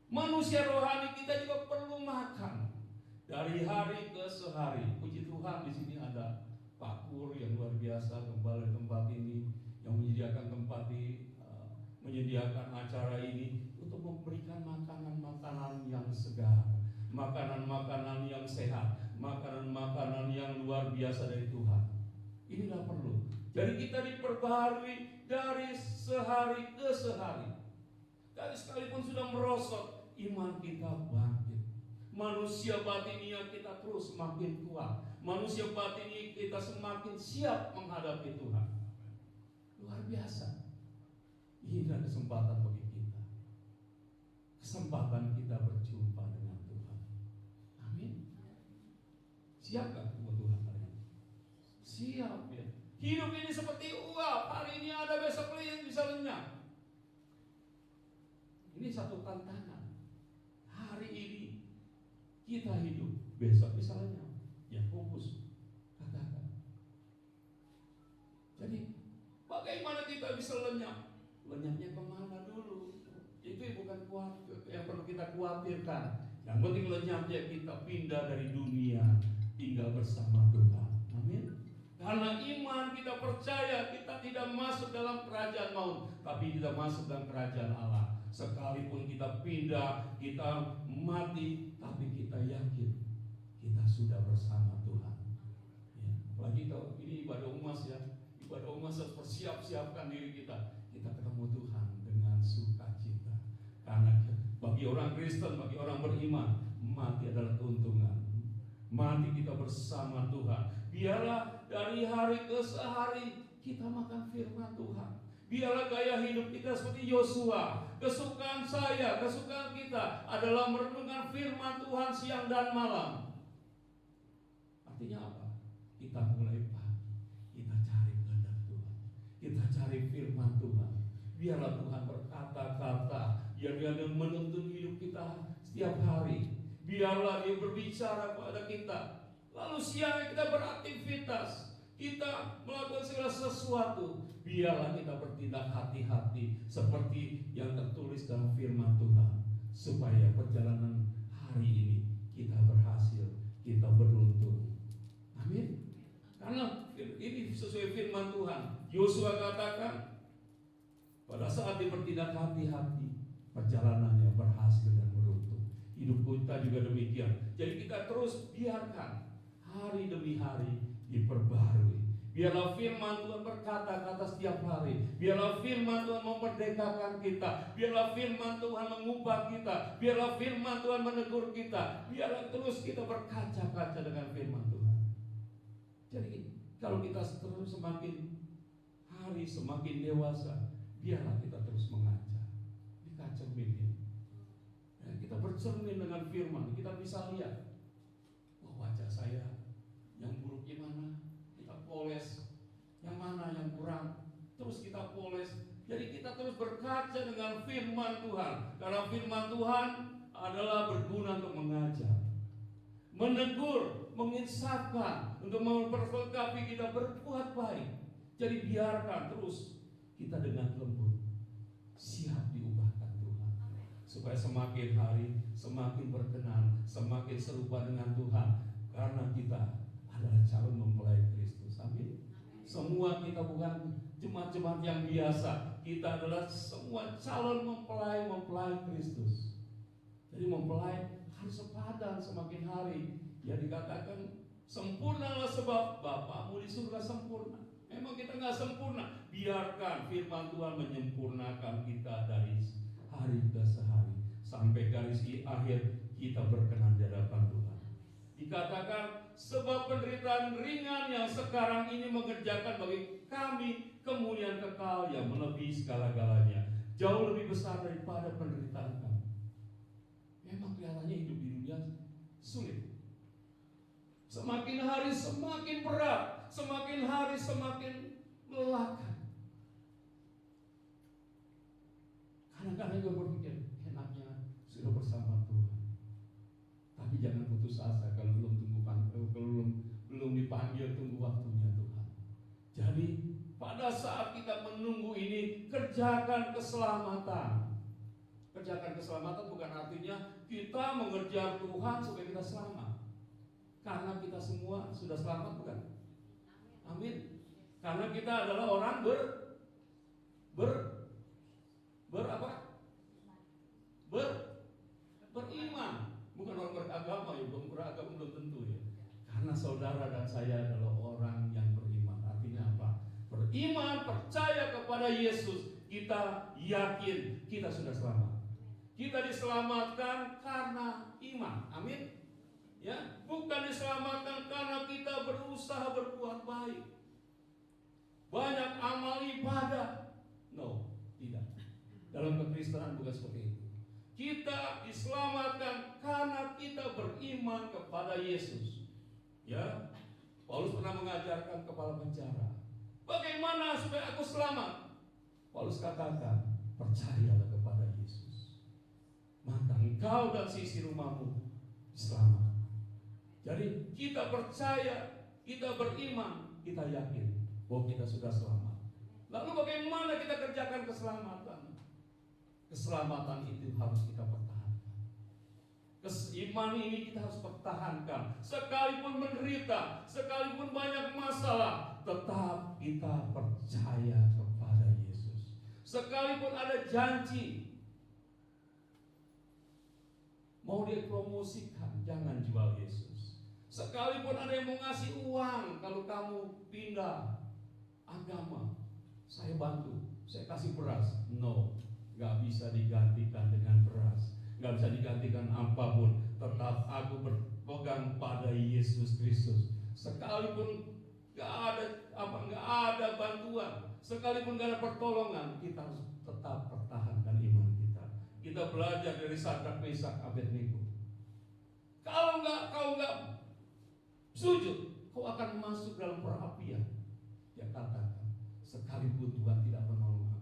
Manusia rohani kita juga perlu makan. Dari hari ke sehari. Puji Tuhan, di sini ada Pak Kur yang luar biasa, gembala tempat ini, yang menyediakan tempat menyediakan acara ini untuk memberikan makanan-makanan yang segar, makanan-makanan yang sehat, makanan-makanan yang luar biasa dari Tuhan. Inilah perlu. Jadi kita diperbaharui dari sehari ke sehari. Dan sekalipun sudah merosot, iman kita bangkit. Manusia batiniah kita terus semakin kuat. Manusia batiniah kita semakin siap menghadapi Tuhan. Luar biasa. Ini adalah kesempatan bagi kita. Kesempatan kita berjumpa dengan Tuhan. Amin. Siapkah Tuhan hari ini? Siap ya. Hidup ini seperti uap. Hari ini ada, besok bisa lenyap. Ini satu tantangan. Hari ini kita hidup, besok bisa lenyap. Ya fokus, katakan. Jadi bagaimana kita bisa lenyap? Lenyapnya kemana dulu? Itu bukan yang perlu kita khawatirkan. Yang penting lenyapnya kita pindah dari dunia, tinggal bersama Tuhan. Amin. Karena iman kita percaya kita tidak masuk dalam kerajaan maut, tapi kita masuk dalam kerajaan Allah. Sekalipun kita pindah, kita mati, tapi kita yakin kita sudah bersama Tuhan. Ya, apalagi kalau ini ibadah umas ya, ibadah umas harus persiapkan diri kita. Kita ketemu Tuhan dengan sukacita. Karena bagi orang Kristen, bagi orang beriman, mati adalah keuntungan. Mati kita bersama Tuhan. Biarlah dari hari ke sehari kita makan firman Tuhan. Biarlah gaya hidup kita seperti Yosua. Kesukaan saya, kesukaan kita adalah merenungkan firman Tuhan siang dan malam. Artinya apa? Kita mulai pagi, kita cari kehendak Tuhan, kita cari firman Tuhan. Biarlah Tuhan berkata-kata yang menuntun hidup kita setiap hari. Biarlah Dia berbicara kepada kita. Lalu siang kita beraktivitas, kita melakukan segala sesuatu. Biarlah kita bertindak hati-hati seperti yang tertulis dalam firman Tuhan, supaya perjalanan hari ini kita berhasil, kita beruntung. Amin. Karena ini sesuai firman Tuhan. Yosua katakan, pada saat dia bertindak hati-hati, perjalanannya berhasil dan beruntung. Hidup kita juga demikian. Jadi kita terus biarkan hari demi hari diperbarui. Biarlah firman Tuhan berkata-kata setiap hari. Biarlah firman Tuhan memerdekakan kita. Biarlah firman Tuhan mengubah kita. Biarlah firman Tuhan menegur kita. Biarlah terus kita berkaca-kaca dengan firman Tuhan. Jadi kalau kita terus semakin hari semakin dewasa, biarlah kita terus mengaca di kaca cermin. Kita bercermin dengan firman. Kita bisa lihat, wajah saya yang buruk gimana, kita poles. Yang mana yang kurang, terus kita poles. Jadi kita terus berkaca dengan firman Tuhan. Karena firman Tuhan adalah berguna untuk mengajar, menegur, menginsafkan, untuk memperlengkapi kita berbuat baik. Jadi biarkan terus kita dengan lembut siap diubahkan Tuhan, supaya semakin hari semakin berkenan, semakin serupa dengan Tuhan. Karena kita adalah calon mempelai Kristus. Amin. Semua kita bukan jemaat-jemaat yang biasa. Kita adalah semua calon mempelai Kristus. Jadi mempelai harus sepadan semakin hari. Ya dikatakan sempurnalah sebab Bapakmu di surga sempurna. Memang kita nggak sempurna. Biarkan firman Tuhan menyempurnakan kita dari hari ke hari sampai garis akhir kita berkenan di hadapan Tuhan. Dikatakan sebab penderitaan ringan yang sekarang ini mengerjakan bagi kami kemuliaan kekal yang melebihi segala-galanya, jauh lebih besar daripada penderitaan kami. Memang kelihatannya hidup di dunia sulit. Semakin hari semakin berat, semakin hari semakin melelahkan. Kadang-kadang gue berpikir enaknya sudah bersama Tuhan. Tapi jangan putus asa kalau belum dipanggil, tunggu waktunya Tuhan. Jadi pada saat kita menunggu ini, kerjakan keselamatan. Kerjakan keselamatan bukan artinya kita mengejar Tuhan supaya kita selamat. Karena kita semua sudah selamat, bukan? Amin. Karena kita adalah orang beriman, bukan orang beragama. Ya, beragama belum tentu ya. Karena saudara dan saya adalah orang yang beriman. Artinya apa? Beriman, percaya kepada Yesus. Kita yakin kita sudah selamat. Kita diselamatkan karena iman. Amin. Ya, bukan diselamatkan karena kita berusaha berbuat baik, banyak amal ibadah. No, tidak. Dalam kekristenan bukan seperti itu. Kita diselamatkan karena kita beriman kepada Yesus. Ya, Paulus pernah mengajarkan kepala penjara, bagaimana supaya aku selamat? Paulus katakan, percayalah kepada Yesus, maka engkau dan sisi rumahmu selamat. Jadi kita percaya, kita beriman, kita yakin bahwa kita sudah selamat. Lalu bagaimana kita kerjakan keselamatan? Keselamatan itu harus kita pertahankan. Iman ini kita harus pertahankan. Sekalipun menderita, sekalipun banyak masalah, tetap kita percaya kepada Yesus. Sekalipun ada janji mau dipromosikan, jangan jual Yesus. Sekalipun ada yang mau ngasih uang, kalau kamu pindah agama, saya bantu, saya kasih beras. No, gak bisa digantikan dengan beras, gak bisa digantikan apapun. Tetap aku berpegang pada Yesus Kristus. Sekalipun gak ada bantuan, sekalipun gak ada pertolongan, kita harus tetap pertahankan iman kita. Kita belajar dari Sadrak, Mesak, Abednego. Kalau kau nggak sujud, kau akan masuk dalam perapian. Dia katakan, sekalipun Tuhan tidak menolong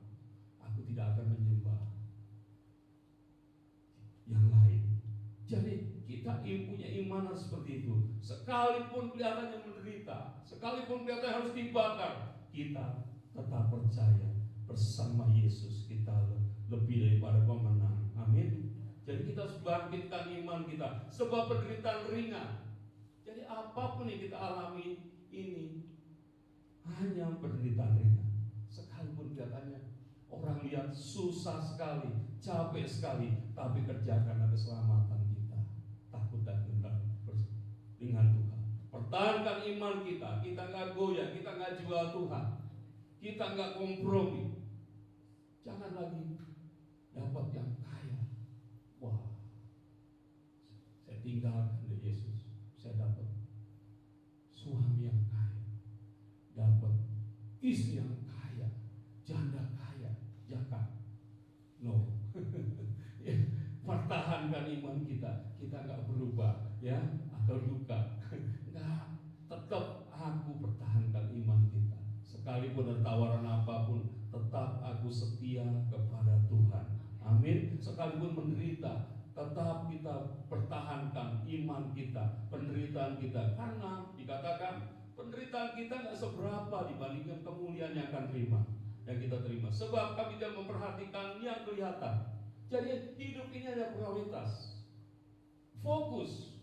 aku tidak akan menyembah yang lain. Jadi kita punya iman harus seperti itu. Sekalipun kelihatannya menderita, sekalipun kelihatannya harus dibakar, kita tetap percaya bersama Yesus kita lebih daripada pemenang. Amin. Jadi kita harus bangkitkan iman kita, sebab penderitaan ringan. Jadi apapun yang kita alami ini hanya penderitaan ringan. Sekalipun kelihatannya orang lihat susah sekali, capek sekali, tapi kerjakan keselamatan kita. Takut dan gentar dengan Tuhan. Pertahankan iman kita. Kita nggak goyah, kita nggak jual Tuhan, kita nggak kompromi. Jangan lagi dapat yang kaya. Wah, saya tinggalkan dari Yesus. Saya dapat suami yang kaya, dapat istri yang kaya, janda kaya, jangan. No. Pertahankan iman kita. Kita nggak berubah, ya, atau duka. Nggak, tetap aku pertahankan iman kita. Sekalipun ada tawaran apapun, tetap aku setia kepada Tuhan. Amin. Sekalipun menderita, tetap kita pertahankan iman kita, penderitaan kita. Karena dikatakan penderitaan kita nggak seberapa dibandingkan kemuliaan yang akan kita terima. Sebab kami tidak memperhatikan yang kelihatan. Jadi hidup ini ada prioritas. Fokus.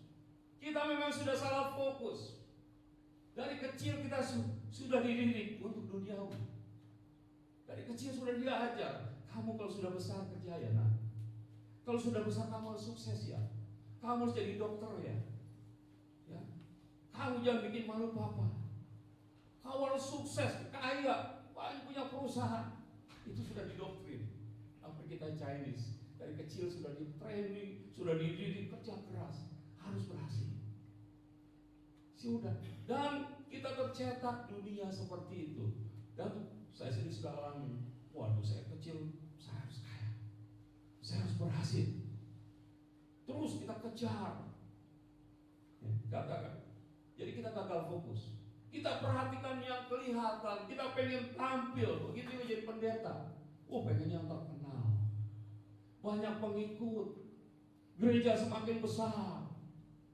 Kita memang sudah salah fokus. Dari kecil kita sudah dididik untuk duniawi. Dari kecil sudah diajar, kamu kalau sudah besar kerja ya nak. Kalau sudah besar kamu harus sukses ya. Kamu harus jadi dokter ya. Ya. Kamu jangan bikin malu papa. Kamu harus sukses, kaya, punya perusahaan. Itu sudah didoktrin. Apa kita Chinese dari kecil sudah di training, sudah dididik kerja keras, harus berhasil. Sudah. Dan kita tercetak dunia seperti itu. Dan saya sendiri sudah alami. Waduh, saya kecil, saya harus kaya, saya harus berhasil. Terus kita kejar. Katakan. Jadi kita gagal fokus. Kita perhatikan yang kelihatan. Kita pengen tampil. Begitu menjadi pendeta. Oh, pengen yang terkenal. Banyak pengikut. Gereja semakin besar.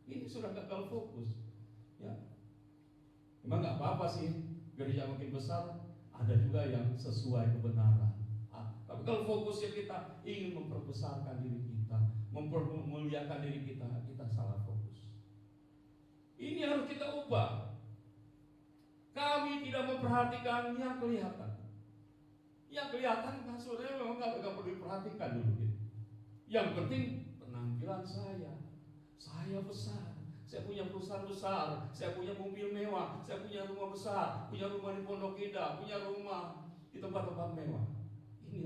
Ini sudah gagal fokus. Ya, memang nggak apa-apa sih. Gereja makin besar. Ada juga yang sesuai kebenaran. Tapi kalau fokusnya kita ingin memperbesarkan diri kita, memuliakan diri kita, kita salah fokus. Ini harus kita ubah. Kami tidak memperhatikan yang kelihatan. Yang kelihatan kan sebenarnya memang nggak perlu diperhatikan dulu. Gitu. Yang penting penampilan saya besar. Saya punya perusahaan besar, saya punya mobil mewah, saya punya rumah besar, punya rumah di Pondok Indah, punya rumah di tempat-tempat mewah. Ini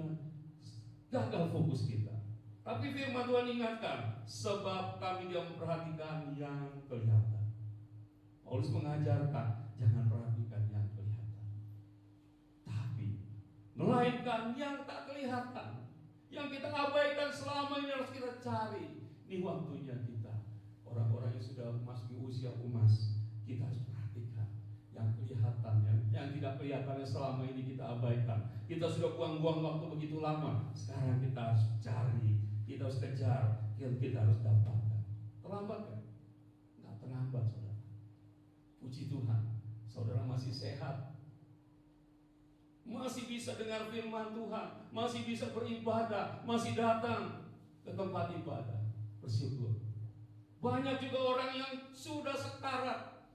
gagal fokus kita. Tapi firman Tuhan ingatkan, sebab kami tidak memperhatikan yang kelihatan. Paulus mengajarkan, jangan perhatikan yang kelihatan, tapi melainkan yang tak kelihatan, yang kita abaikan selama ini harus kita cari. Ini waktunya kita. Orang-orang yang sudah memasuki usia emas, kita harus perhatikan yang kelihatan, yang tidak kelihatan yang selama ini kita abaikan. Kita sudah buang-buang waktu begitu lama. Sekarang kita harus cari, kita harus kejar, kita harus dapatkan. Terlambat kan? Nggak terlambat, saudara. Puji Tuhan, saudara masih sehat, masih bisa dengar firman Tuhan, masih bisa beribadah, masih datang ke tempat ibadah. Bersyukur. Banyak juga orang yang sudah sekarat,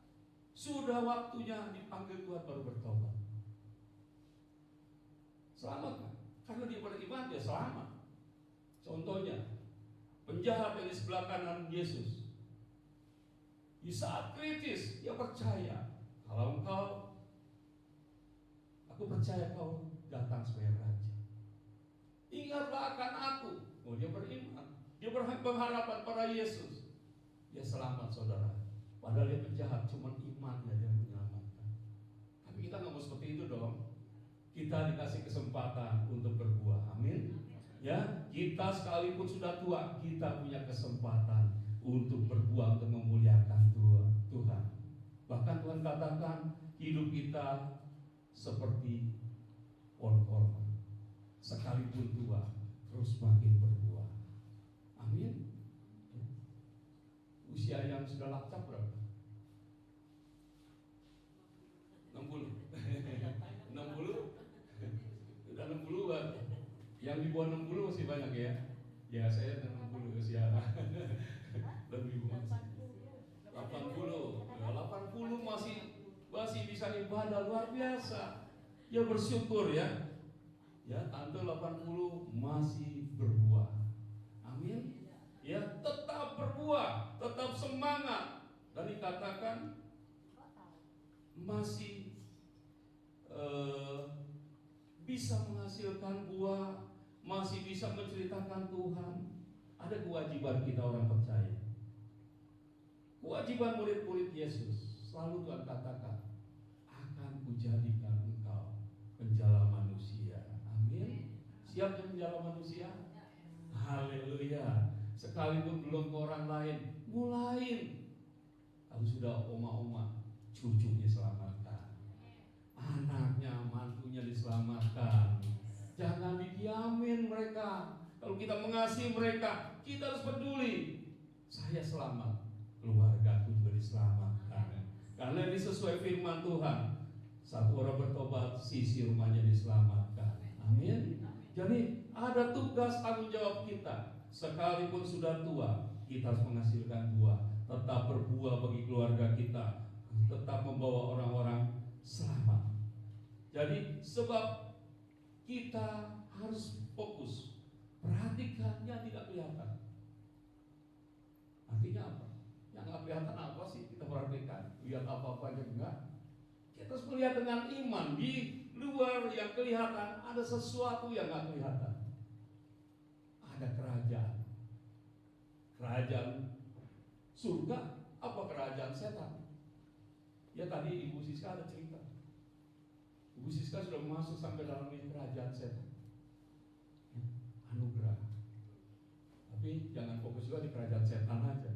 sudah waktunya dipanggil Tuhan baru bertobat. Selamat kan? Karena dia beriman, dia selamat. Contohnya, penjahat yang di sebelah kanan Yesus. Di saat kritis, dia percaya, kalau aku percaya kau datang sebagai raja. Ingatlah akan aku. Oh, dia beriman. Dia berpengharapan pada Yesus. Dia selamat, saudara. Padahal dia penjahat, cuma imannya dia menyelamatkan. Tapi kita nggak mau seperti itu dong. kita dikasih kesempatan untuk berbuah. Amin. Ya, kita sekalipun sudah tua, kita punya kesempatan untuk berbuah, untuk memuliakan Tuhan. Bahkan Tuhan katakan hidup kita seperti pohon korma, sekalipun tua terus makin berbuah. Amin. Usia yang sudah lacak berapa? 60. 60. Sudah 60-an. Yang di bawah 60 masih banyak ya. Ya saya 60 usia. Lebih masih 80. 80 masih bisa ibadah luar biasa. Ya bersyukur ya. Ya, tante 80 masih berbuah. Amin. Ya, tetap berbuah, tetap semangat. Dan dikatakan masih bisa menghasilkan buah, masih bisa menceritakan Tuhan. Ada kewajiban kita orang percaya. Kewajiban murid-murid Yesus. Selalu Tuhan katakan, akan kujadikan engkau penjala manusia. Amin. Siap jadi penjala manusia? Haleluya. Sekalipun belum ke orang lain, mulain. Kalau sudah oma-oma, cucunya selamatkan, anaknya, mantunya diselamatkan. Jangan didiamin mereka. Kalau kita mengasihi mereka, kita harus peduli. Saya selamat, keluargaku juga diselamatkan. Karena ini sesuai firman Tuhan. Satu orang bertobat, sisi rumahnya diselamatkan. Amin. Jadi ada tugas tanggung jawab kita. Sekalipun sudah tua, kita harus menghasilkan buah. Tetap berbuah bagi keluarga kita. Tetap membawa orang-orang selamat. Jadi sebab kita harus fokus. Perhatikan yang tidak kelihatan. Artinya apa? Yang nggak kelihatan apa sih kita perhatikan? Lihat apa-apa aja enggak. Kita harus melihat dengan iman. Di luar yang kelihatan ada sesuatu yang nggak kelihatan. Ada kerajaan. Kerajaan surga apa kerajaan setan? Ya tadi Ibu Siska ada cerita. Ibu Siska sudah masuk sampai dalam kerajaan setan. Anugerah. Tapi jangan fokus juga di kerajaan setan aja.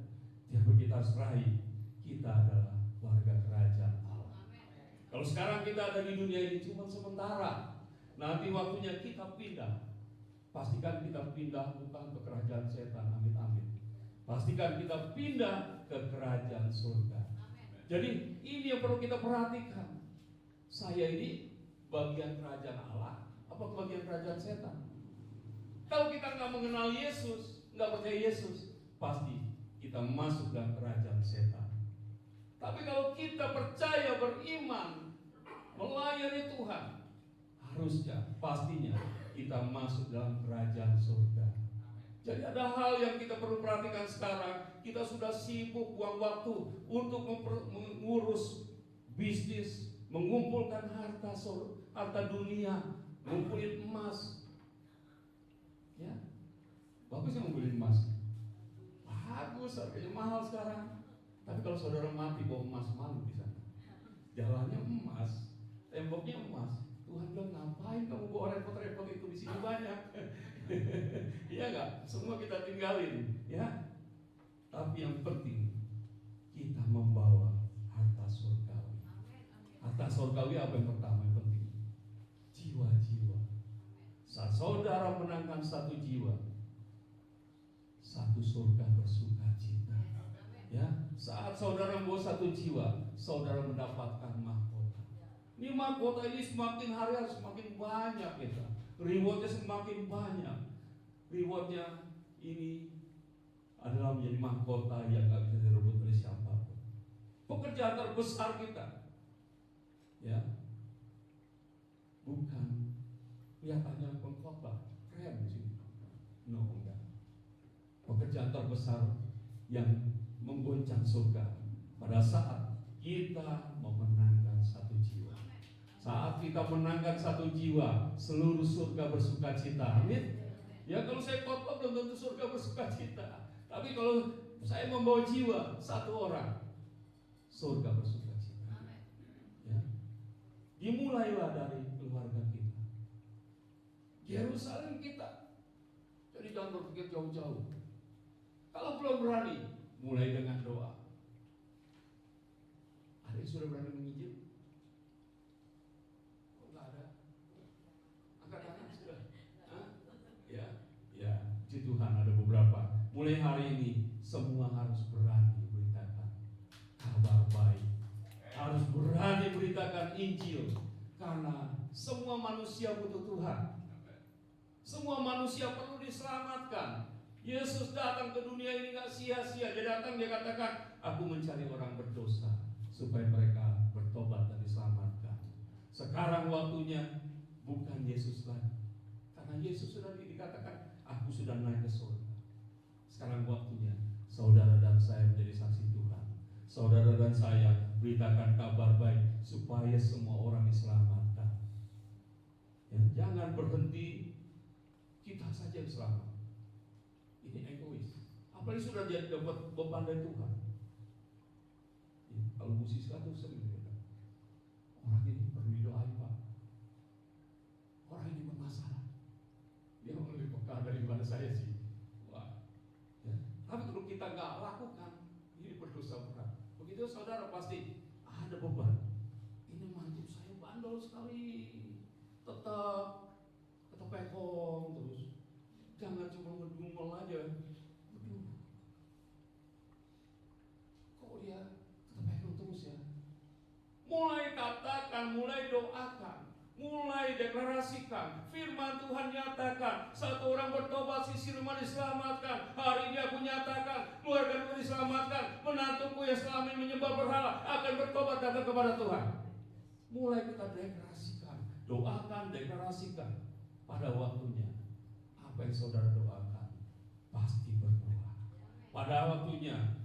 Tapi kita harus raih, kita adalah warga kerajaan Allah. Kalau sekarang kita ada di dunia ini cuma sementara. Nanti waktunya kita pindah. Pastikan kita pindah bukan ke kerajaan setan, amin. Pastikan kita pindah ke kerajaan surga. Jadi ini yang perlu kita perhatikan. Saya ini bagian kerajaan Allah, apa bagian kerajaan setan? Kalau kita nggak mengenal Yesus, nggak percaya Yesus, pasti kita masuk dalam kerajaan setan. Tapi kalau kita percaya, beriman, melayani Tuhan, harusnya, pastinya kita masuk dalam kerajaan surga. Jadi ada hal yang kita perlu perhatikan sekarang. Kita sudah sibuk buang waktu untuk mengurus bisnis, mengumpulkan harta dunia, ngumpulin emas. Ya, bagus yang ngumpulin emas. Bagus, harganya mahal sekarang. Tapi kalau saudara mati bawa emas, malu di sana. Jalannya emas, temboknya emas. Tuhan bilang, ngapain kamu bawa repot-repot itu, di sini banyak. Iya nggak? Semua kita tinggalin, ya. Tapi yang penting kita membawa harta surgawi. Harta surgawi apa yang pertama yang penting? Jiwa-jiwa. Saat saudara menangkan satu jiwa, satu surga bersuka cita. Ya, saat saudara membawa satu jiwa, saudara mendapatkan mahkota. Ini mahkota ini semakin hari harus semakin banyak kita. Rewardnya semakin banyak. Rewardnya ini adalah menjadi mahkota yang gak bisa direbut oleh siapapun. Pekerjaan terbesar kita, ya, bukan kelihatannya pengkhotbah keren di sini. No, enggak. Pekerjaan terbesar yang menggoncang surga pada saat kita memenangkan satu jiwa. Saat kita menangkan satu jiwa, seluruh surga bersuka cita. Amin. Ya, kalau saya khotbah belum tentu surga bersuka cita. Tapi kalau saya membawa jiwa satu orang, surga bersuka cita. Ya. Dimulailah dari keluarga kita. Yerusalem kita. Jadi jangan berpikir jauh-jauh. Kalau belum berani, mulai dengan doa. Ada yang sudah berani menginjil? Kok nggak ada? Angkat tangan sudah. Hah? Ya, ya. Puji Tuhan ada beberapa. Mulai hari ini semua harus berani beritakan kabar baik. Harus berani beritakan Injil. Karena semua manusia butuh Tuhan. Semua manusia perlu diselamatkan. Yesus datang ke dunia ini gak sia-sia. Dia datang, dia katakan, aku mencari orang berdosa supaya mereka bertobat dan diselamatkan. Sekarang waktunya bukan Yesus lagi. Karena Yesus sudah dikatakan, aku sudah naik ke surga. Sekarang waktunya saudara dan saya menjadi saksi Tuhan. Saudara dan saya beritakan kabar baik supaya semua orang diselamatkan. Ya, jangan berhenti kita saja yang selamat. Ini egois. Apalagi sudah dia dapat beban dari Tuhan. Ya, kalau musisi itu sering bilang, orang ini perlu didoain Pak. Orang ini bermasalah. Dia lebih peka daripada saya sih. Wah. Ya. Tapi kalau kita nggak lakukan, ini berdosa berat. Begitu saudara pasti ada beban. Ini mantu saya bandel sekali. Tetap pekong terus. Jangan cuma ngedumel aja. Aduh. Kok dia tetap pekong terus ya? Mulai katakan, mulai doakan, mulai deklarasikan. Firman Tuhan nyatakan, satu orang bertobat, sisi rumah diselamatkan. Hari ini aku nyatakan, keluarga aku diselamatkan. Menantuku yang selama ini menyembah berhala akan bertobat datang kepada Tuhan. Mulai kita deklarasikan, doakan, deklarasikan. Pada waktunya, apa yang saudara doakan pasti berbuah. Pada waktunya,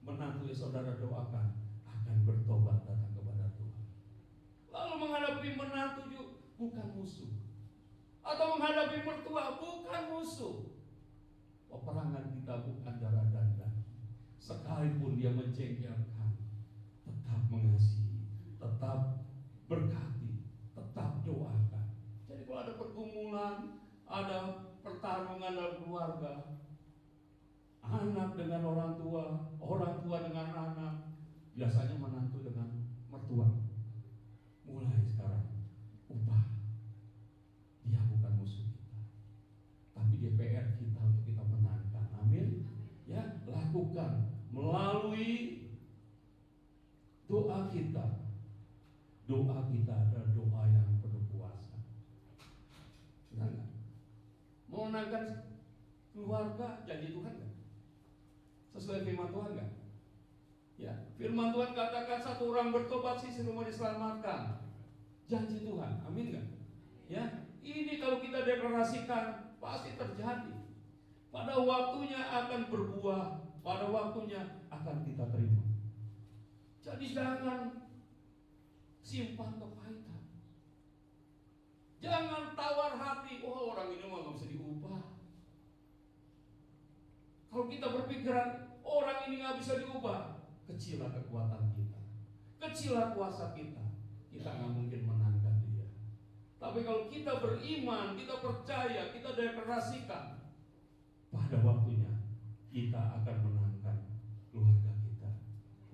menantu yang saudara doakan akan bertobat datang kepada Tuhan. Lalu menghadapi menantu bukan musuh, atau menghadapi mertua bukan musuh. Peperangan kita bukan darah dan daging. Sekalipun dia menjengkelkan, tetap mengasihi, tetap berkati, tetap doakan. Jadi kalau ada pergumulan, ada pertarungan dalam keluarga, anak dengan orang tua dengan anak, biasanya menantu dengan mertua. Mulai sekarang ubah. Dia bukan musuh kita, tapi dia PR kita untuk kita menangkan. Amin. Ya, lakukan melalui doa kita. Doa kita adalah doa yang penuh kuasa. Benar? Memenangkan keluarga, janji Tuhan kan? Sesuai firman Tuhan kan? Ya, firman Tuhan katakan satu orang bertobat sisi rumah diselamatkan. Janji Tuhan, amin kan? Ya, ini kalau kita deklarasikan pasti terjadi. Pada waktunya akan berbuah, pada waktunya akan kita terima. Jadi jangan simpan kepahitan. Jangan tawar hati, oh orang ini mah gak bisa diubah. Kalau kita berpikiran orang ini gak bisa diubah, kecillah kekuatan kita, kecillah kuasa kita. Kita gak mungkin menangkan dia. Tapi kalau kita beriman, kita percaya, kita deklarasikan, pada waktunya kita akan menangkan keluarga kita.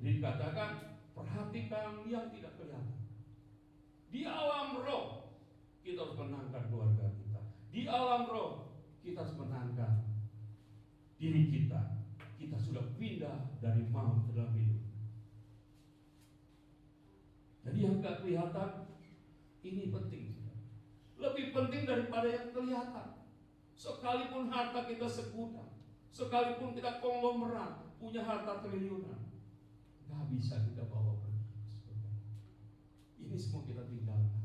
Jadi dikatakan, perhatikan yang tidak kelihatan. Di alam roh kita harus menangkan keluarga kita. Di alam roh kita harus menangkan diri kita. Kita sudah pindah dari maut ke dalam hidup. Jadi yang gak kelihatan ini penting. Lebih penting daripada yang kelihatan. Sekalipun harta kita segudang, sekalipun kita konglomerat, punya harta triliunan, gak bisa kita bawa pergi. Ini semua kita tinggalkan.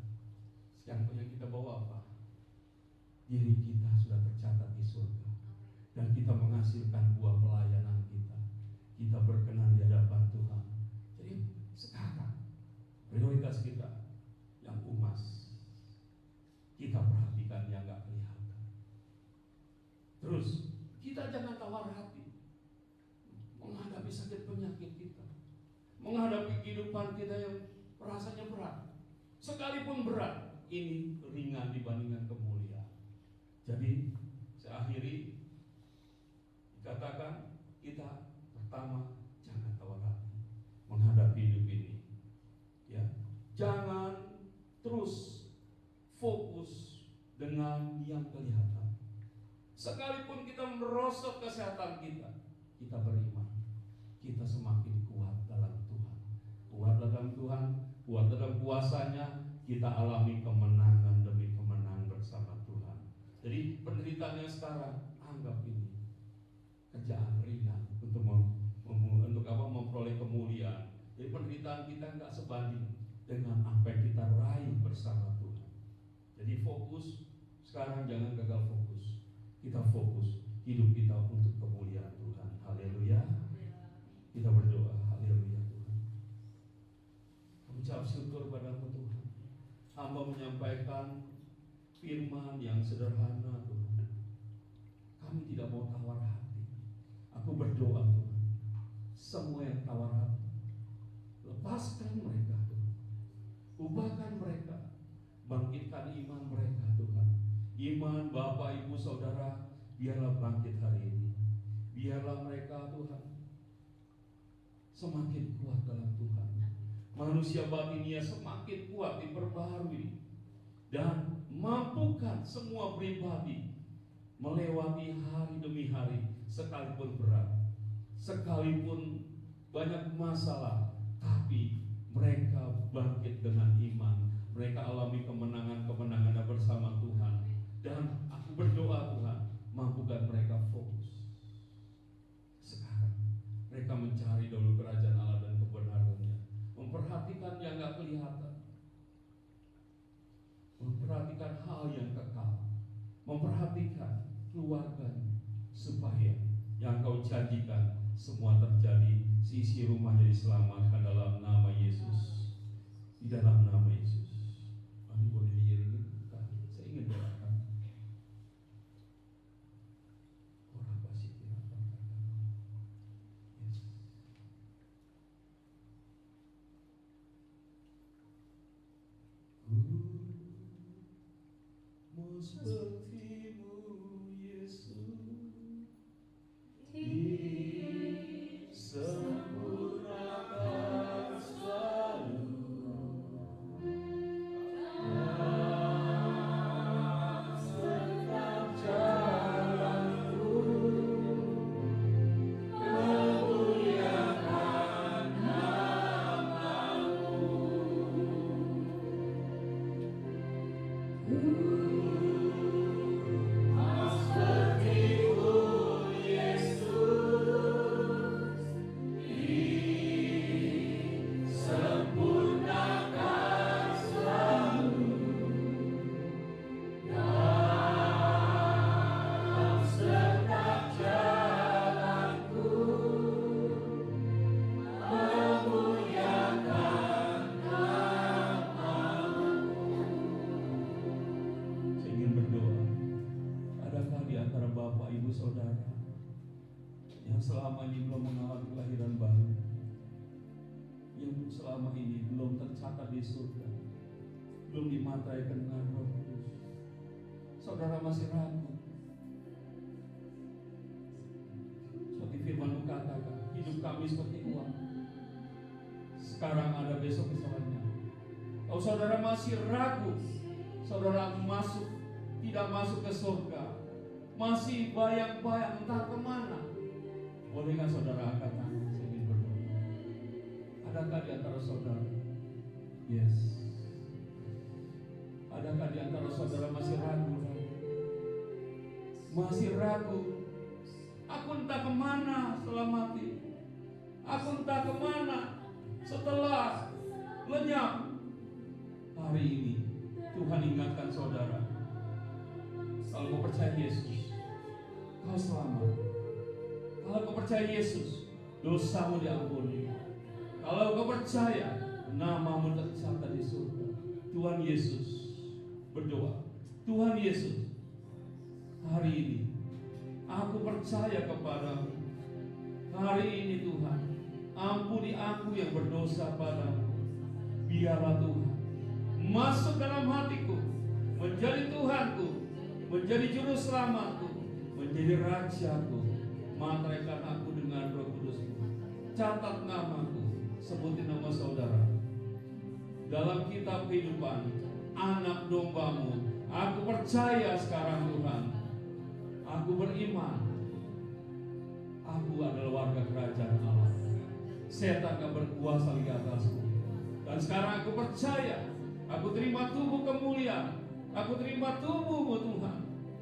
Yang punya kita bawa apa? Diri kita sudah tercatat di surga, dan kita menghasilkan buah pelayanan kita. Kita berkenan di hadapan Tuhan. Jadi sekarang prioritas kita yang emas. Kita perhatikan yang gak kelihatan. Terus kita jangan tawar hati menghadapi sakit penyakit kita, menghadapi kehidupan kita yang rasanya berat. Sekalipun berat, ini ringan dibandingkan kemuliaan. Jadi saya akhiri, dikatakan kita pertama jangan tawar hati menghadapi hidup ini, ya. Jangan terus fokus dengan yang kelihatan. Sekalipun kita merosot kesehatan kita, kita beriman, kita semakin kuat dalam Tuhan. Kuat dalam Tuhan, kuat dalam kuasanya, kita alami kemenangan demi kemenangan bersama Tuhan. Jadi penderitaan yang sekarang, anggap ini kerjaan ringan untuk memperoleh kemuliaan. Jadi penderitaan kita nggak sebanding dengan apa yang kita raih bersama Tuhan. Jadi fokus sekarang, jangan gagal fokus. Kita fokus hidup kita untuk kemuliaan Tuhan. Haleluya. Kita berdoa. Haleluya Tuhan. Ucap syukur padamu Tuhan. Hamba menyampaikan firman yang sederhana Tuhan. Kami tidak mau tawar hati. Aku berdoa Tuhan, semua yang tawar hati, lepaskan mereka Tuhan. Ubahkan mereka, bangkitkan iman mereka Tuhan. Iman Bapak Ibu Saudara biarlah bangkit hari ini. Biarlah mereka Tuhan semakin kuat dalam Tuhan. Manusia batinnya semakin kuat diperbaharui, dan mampukan semua pribadi melewati hari demi hari, sekalipun berat, sekalipun banyak masalah, tapi mereka bangkit dengan iman. Mereka alami kemenangan-kemenangan bersama Tuhan. Dan aku berdoa Tuhan, mampukan mereka fokus. Sekarang mereka mencari dulu kerajaan Allah dan kebenarannya, memperhatikan yang gak kelihatan, memperhatikan hal yang kekal, memperhatikan keluarganya, supaya yang kau janjikan semua terjadi. Seisi rumahnya diselamatkan dalam nama Yesus. Di dalam nama Yesus. Ini boleh diiringi. Saya ingin doakan. Orang pasti tidak akan yes. Mau sepertimu Yesus, disempurnakan selalu. Setiap jalanku memuliakan nama-Mu. Saya ingin berdoa. Adakah di antara Bapak Ibu Saudara yang selama ini belum mengalami kelahiran baru, yang selama ini belum tercatat di surga, belum dimataikan dengan Roh Kudus? Saudara masih ragu. Seperti firman-Mu katakan, hidup kami seperti uang, sekarang ada, besok keselamanya. Kalau saudara masih ragu, saudara tidak masuk ke surga, masih bayang-bayang entah kemana, bolehkah saudara angkat tangan? Saya ingin berdoa. Adakah di antara saudara? Yes. Adakah di antara saudara masih ragu? Masih ragu. Aku entah kemana setelah mati. Aku entah kemana setelah lenyap. Hari ini Tuhan ingatkan saudara, kalau kau percaya Yesus, kau selamat. Kalau kau percaya Yesus, dosamu diampuni. Kalau kau percaya, namamu tercatat di surga. Tuhan Yesus berdoa, Tuhan Yesus, hari ini aku percaya kepadamu. Hari ini Tuhan, ampuni aku yang berdosa padamu. Biarlah Tuhan masuk dalam hatiku, menjadi Tuhanku, menjadi juru selamatku, menjadi rajaku. Materaikan aku dengan Roh Kudus-Mu. Catat namaku, sebutin nama saudara dalam kitab kehidupan anak domba-Mu. Aku percaya sekarang Tuhan, aku beriman, aku adalah warga kerajaan Allah. Setan gak berkuasa di atasku. Dan sekarang aku percaya, aku terima tubuh kemuliaan, aku terima tubuh-Mu Tuhan,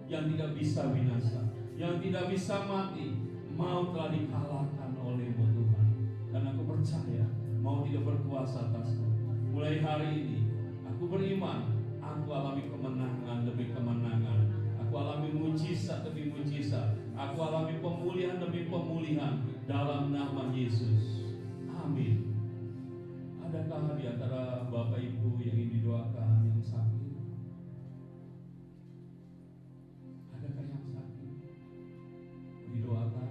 yang tidak bisa binasa, yang tidak bisa mati. Maut telah dikalahkan oleh-Mu Tuhan. Dan aku percaya maut tidak berkuasa atasku. Mulai hari ini aku beriman, aku alami kemenangan demi kemenangan, aku alami mujizat demi mujizat, aku alami pemulihan demi pemulihan dalam nama Yesus. Amin. Adakah di antara Bapak Ibu yang ingin didoakan yang sakit? Adakah yang sakit? Didoakan,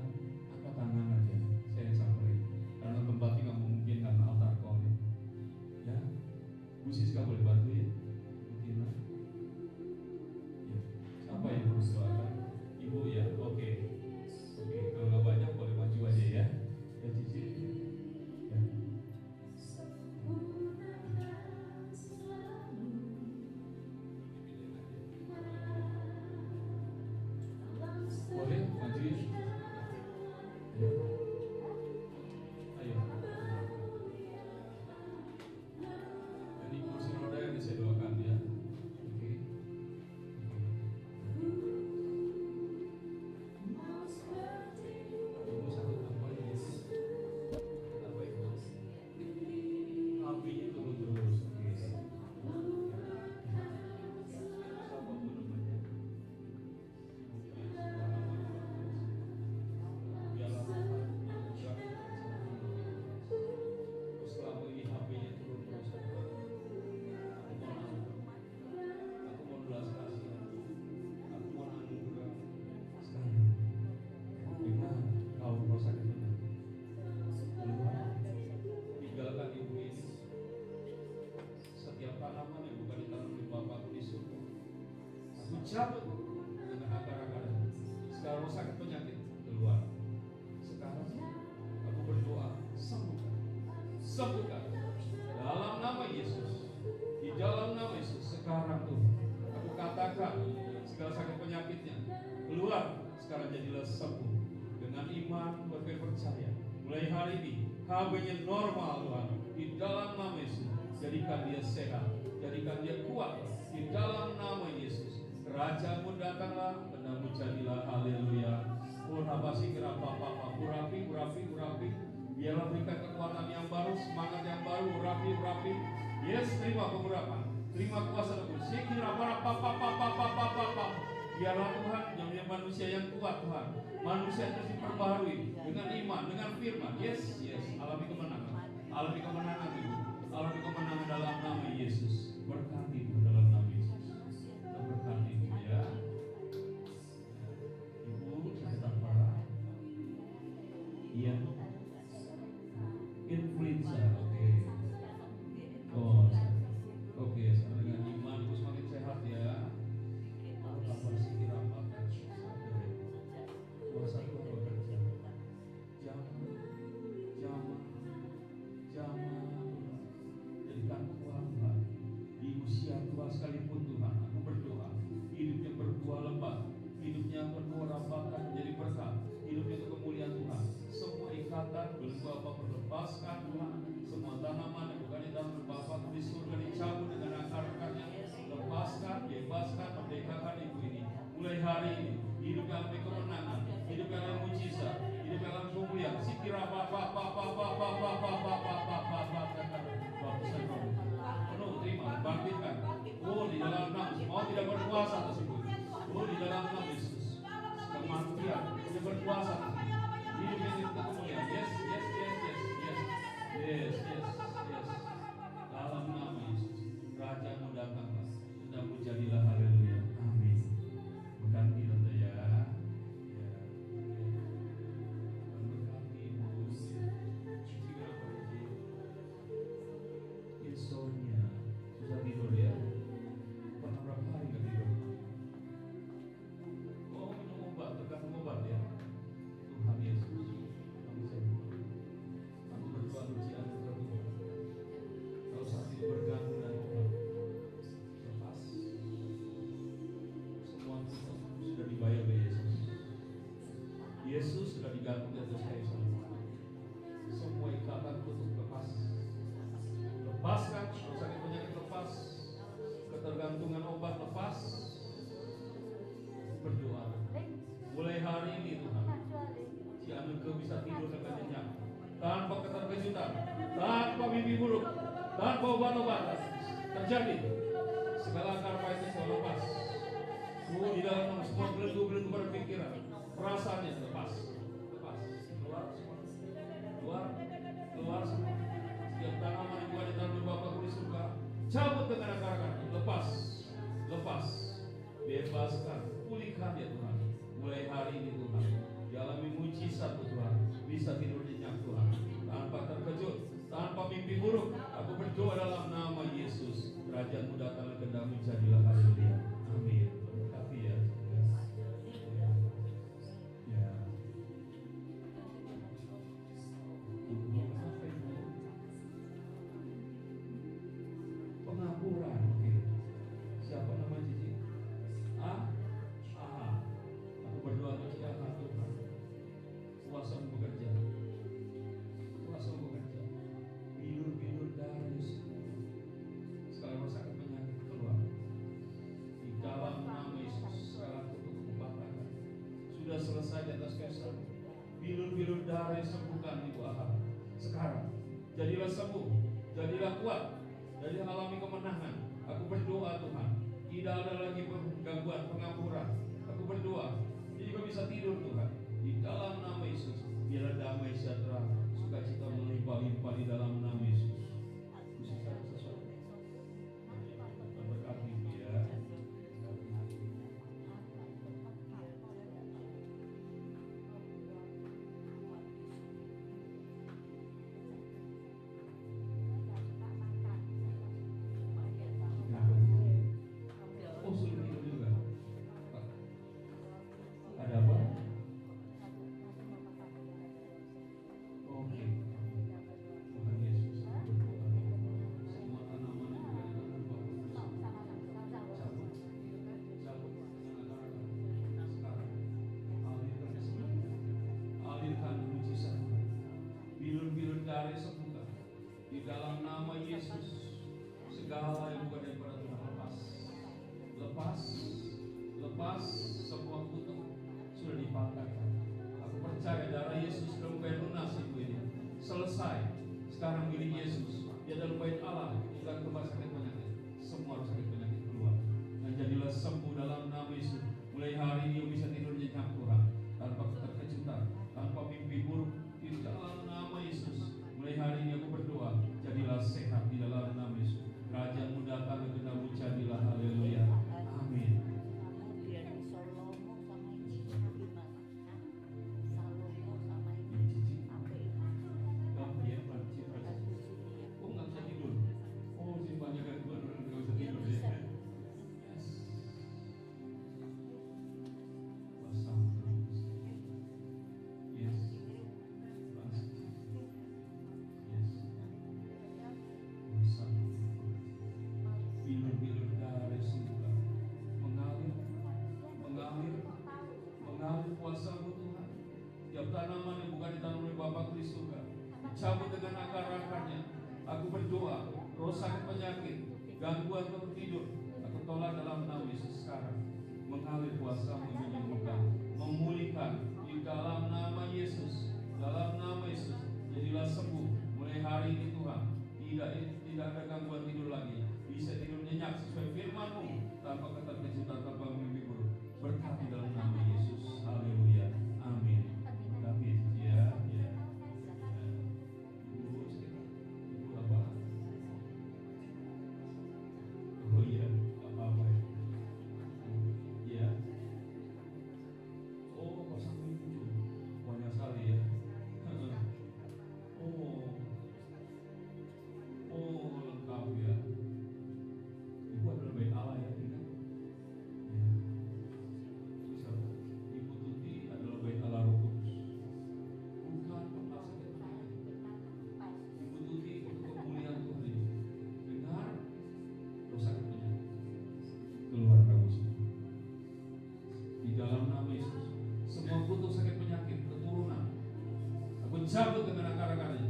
angkat tangan aja. Saya sampai karena tempatnya nggak memungkinkan altar call ya. Bu Siska boleh bantu ya? Mungkin lah. Ya. Siapa yang harus doakan? Ibu ya, oke. Oke, kalau nggak banyak boleh maju aja ya. Ya Cici. Ya. Boleh maju ya. Ya. Ayo. Jadi kursi roda yang saya doakan ya. Oke. Ibu sakit apa ya? Apa itu? Apinya turun terus. Oke. Siapa bu namanya? Biarlah selama ini HP-nya turun terus. Aku mau belas kasih. Aku mau anugerah. Sekarang dengan kau roh sakit penyakit, keluar, tinggalkan ibu ini. Setiap tanaman yang bukan ditanam oleh Bapakku di surga, aku cabut dengan akar-akarnya. Sekarang roh sakit penyakit keluar. Sekarang aku berdoa, sembuhkan, sembuhkan dalam nama Yesus. Di dalam nama Yesus sekarang Tuhan, aku katakan segala sakit penyakitnya keluar. Sekarang jadilah sembuh dengan iman, percaya. Mulai hari ini KB-nya normal Tuhan. Di dalam nama Yesus, jadikan dia sehat, jadikan dia kuat. Di dalam nama Yesus, Kerajaan-Mu datanglah, kehendak-Mu jadilah. Haleluya. Urabasi gerapa papa, urapi. Biarlah berikan kekuatan yang baru, semangat yang baru. Urapi. Yes, terima pengurapan, terima kuasa Tuhan. Sikira papa. Biarlah Tuhan yang menjadi manusia yang kuat Tuhan. Manusia terus diperbaharui dengan iman, dengan firman. Yes. Alami kemenangan Ibu. Alami kemenangan dalam nama Yesus. Berkati Ibu dalam nama Yesus. Kita berkati Ibu ya. Ibu sakit apa? Iya. Influenza. Oke. Oh. Oke. Dengan iman Ibu semakin sehat ya. Apa sih kira apa? Kuasa Tuhan bekerja. Jangan jadikan kuat Tuhan. Di usia tua sekalipun Tuhan, aku berdoa hidupnya berbuah lebat, hidupnya berbuah rampakan menjadi berkat, hidupnya untuk kemuliaan Tuhan. Semua ikatan belenggu apa berlepaskan Tuhan. Semua tanaman yang bukan di dalam Bapa di surga dicabut dengan akar-akarnya. Lepaskan, bebaskan, merdekakan ibu ini. Mulai hari ini hidup dalam kemenangan, hidup dalam mujizat, hidup dalam kemuliaan. Sikira penuh terima, bangkitkan. Oh, di dalam nama mau tidak berkuasa atas ibu. Oh, di dalam nama Yesus. Kematian tidak berkuasa. Hidup yang itu kemuliaan. Yes. Dalam nama Yesus, Kerajaan-Mu datanglah, kehendak-Mu jadilah. Haleluya. Amin. Berkati tante ya. Berkati ibu. Insomnia, susah tidur ya. Pernah berapa hari gak tidur? Yesus sudah digantung di atas kayu salib. Semua ikatan kutuk lepas. Lepaskan sakit penyakit, lepas ketergantungan obat, lepas. Berdoa mulai hari ini Tuhan, si Anuke bisa tidur dengan nyenyak tanpa keterkejutan, tanpa mimpi buruk, tanpa obat-obatan terjadi. Segala akar pahitnya saya lepas. Di dalam semua belenggu-belenggu berpikiran, perasaannya lepas, keluar semua, keluar semua. Setiap tanaman yang bukan ditanam Bapakku di surga, cabut dengan akar-akarnya, lepas, bebaskan, pulihkan ya Tuhan. Mulai hari ini Tuhan, dialami mujizat Tuhan, bisa tidur nyenyak Tuhan, tanpa terkejut, tanpa mimpi buruk. Aku berdoa dalam nama Yesus, Kerajaan-Mu datang, kehendak-Mu jadilah. Haleluya. Amin. Berkati ya. Ya. Pengakuran. Oke. Siapa nama Cici? Aku berdoa untuk siapa Tuhan? Kuasa-Mu bekerja. Bilur-bilur dari segala sakit penyakit keluar. Di dalam nama Yesus, segala kutuk kubatakan. Sudah selesai di atas kayu salib. Bilur-bilur darah sembuhkan Ibu Ahab. Sekarang jadilah sembuh, jadilah kuat, jadilah alami kemenangan. Aku berdoa Tuhan, tidak ada lagi gangguan pengampuran. Aku berdoa, dia juga bisa tidur Tuhan. Di dalam nama Yesus, biarlah damai sejahtera, sukacita melimpah-limpah di dalam nama Yesus. Sesuatu. Berkati dia. Oh, sudah tidur juga. Ada apa? Oke. Tuhan Yesus berdoa. Semua tanaman yang berada di bawah cabut dengan akar-akar. Sekarang alirkan kesembuhan, alirkan mujizat. Bilur-bilur darah sembuhkan di dalam nama Yesus. Segala yang bukan daripada Tuhan lepas semua kutuk sudah dipatahkan. Aku percaya darah Yesus sudah membayar lunas ibu ini. Selesai. Sekarang milik Yesus. Dia adalah bait Allah. Bukan kembali sakit penyakit. Semua sakit penyakit keluar. Dan jadilah sembuh dalam nama Yesus. Mulai hari ini bisa tidur nyenyak Tuhan, tanpa keterkejutan, tanpa mimpi buruk. Di dalam nama Yesus. Mulai hari ini aku berdoa, jadilah sehat di dalam nama Yesus. Kerajaan-Mu datang, kehendak-Mu jadilah. Haleluya. Amin. Bilur-bilur darah sembuhkan, mengalir kuasa-Mu Tuhan. Tiap tanaman yang bukan ditanam oleh Bapakku di surga, dicabut dengan akar-akarnya. Aku berdoa, roh sakit penyakit, gangguan tempat tidur, aku tolak dalam nama Yesus sekarang. Mengalir kuasa-Mu menyembuhkan, memulihkan di dalam nama Yesus. Dalam nama Yesus, jadilah sembuh. Mulai hari ini Tuhan, tidak ada gangguan tidur lagi. Bisa tidur nyenyak sesuai firman-Mu, tanpa keterkejutan, tanpa mimpi buruk. Berkati dalam nama Yesus. Haleluya. Amin. David, ya. Ibu apa? Oh iya, apa-apa ya. Ya. Oh, pasang ibu. Banyak sekali ya. Oh, lengkap ya. Ibu adalah bait Allah ya, kan? Ya. Bisa. Ibu Tuti adalah bait Allah Roh Kudus. Bukan pernah sakit penyakit. Ibu Tuti untuk kemuliaan Tuhan ini. Dengar, roh sakit penyakit keluar kamu semua. Di dalam nama Yesus, semua kutuk sakit penyakit dicabut dengan akar-akarnya.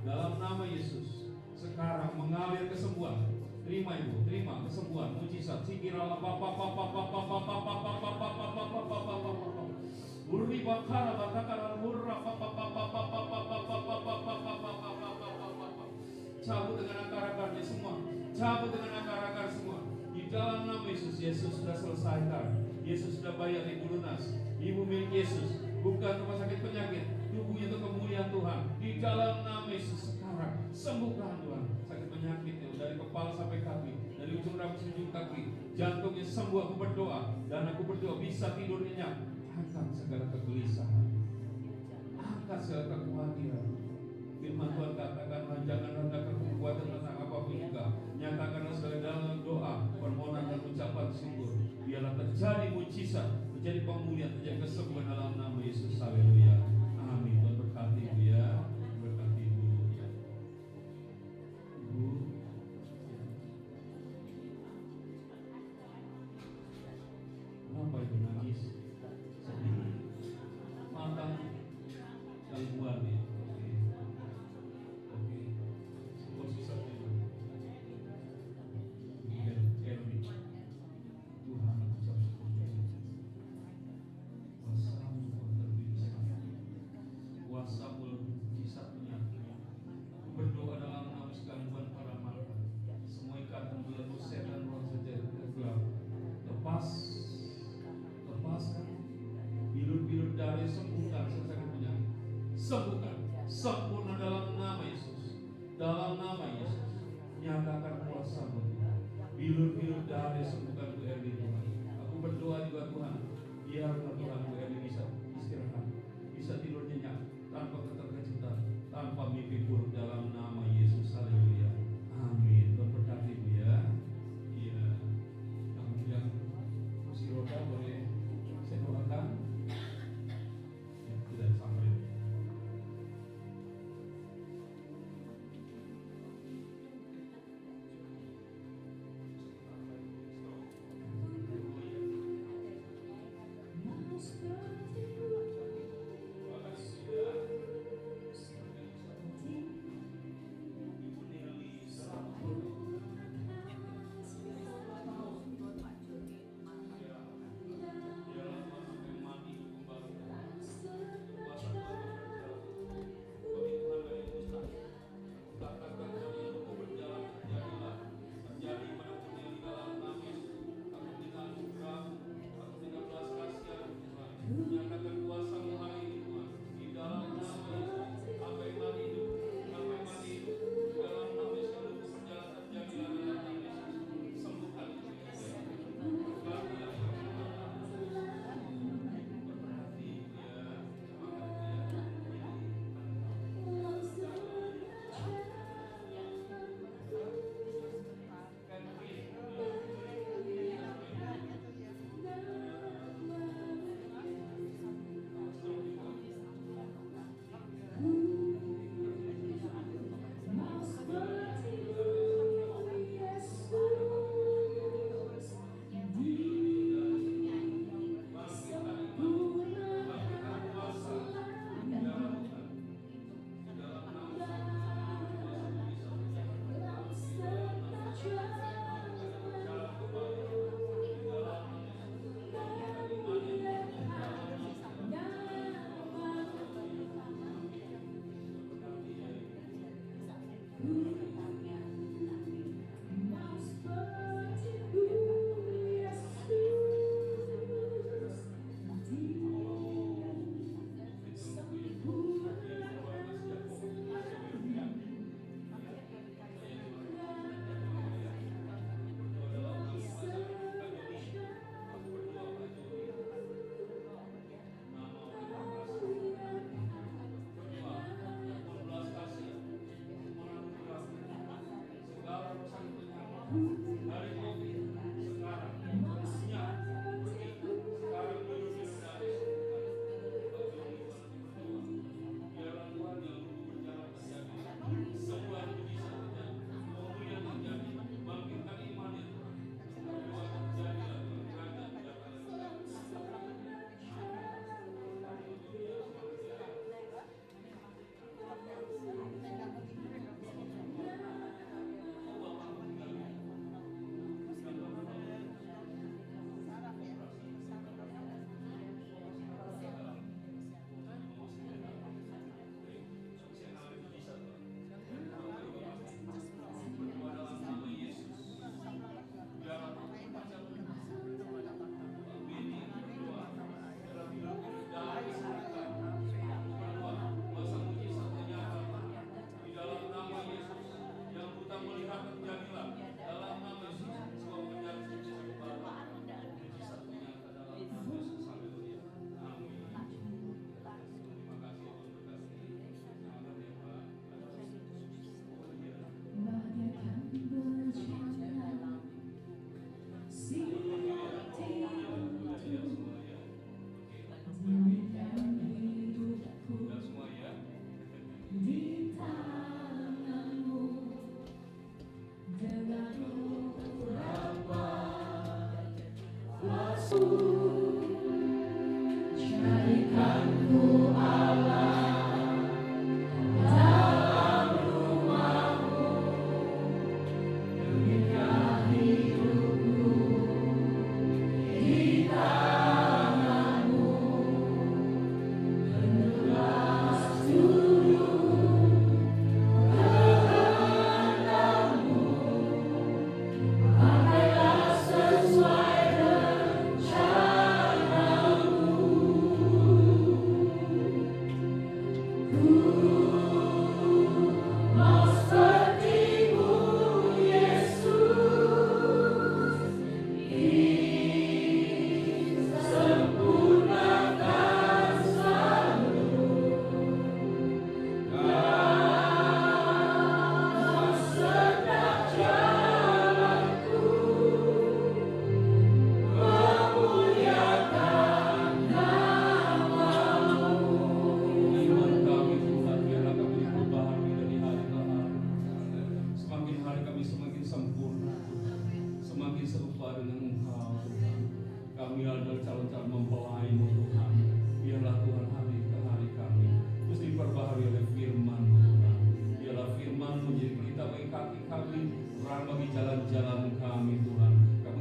Dalam nama Yesus, sekarang mengalir kesembuhan. Terima Ibu, terima kesembuhan, mujizat. Sikirala papa papa papa papa papa papa papa papa papa. Urri bakara batakaran murra papa papa papa papa papa papa. Cabut dengan akar-akarnya semua. Cabut dengan akar-akar semua. Di dalam nama Yesus, Yesus sudah selesaikan. Yesus sudah bayar ibu lunas. Ibu milik Yesus, bukan rumah sakit penyakit, tubuhnya untuk kemuliaan Tuhan. Di dalam nama Yesus sekarang sembuhkan Tuhan sakit penyakit itu dari kepala sampai kaki, dari ujung rambut sampai ujung kaki. Jantungnya sembuh, aku berdoa, dan aku berdoa bisa tidur nyenyak. Angkat segala kegelisahan, angkat segala kekhawatiran. Firman Tuhan katakanlah, jangan rendahkan kekuatan tentang apapun juga. Nyatakanlah segala dalam doa, permohonan dan ucapan syukur. Biarlah terjadi mujizat, terjadi pemulihan, terjadi kesembuhan dalam nama Yesus. Haleluya. Amin. Tuhan berkati Ibu ya. Berkati Ibu. Ibu. Kenapa Ibu nangis? Sedih. Mata gangguan ya. Sembuhkan, sempurna dalam nama Yesus. Dalam nama Yesus, nyatakan kuasa-Mu. Bilur-bilur dari sembuhkan Bu Erdi Tuhan. Aku berdoa juga Tuhan, biarlah Tuhan Bu Erdi bisa istirahat, bisa tidur nyenyak, tanpa keterkejutan, tanpa mimpi buruk dalam nama Yesus. Haleluya. Amin. Tuhan berkati Bu ya. Iya. Yang kursi roda boleh saya doakan. Ya, tidak sampai.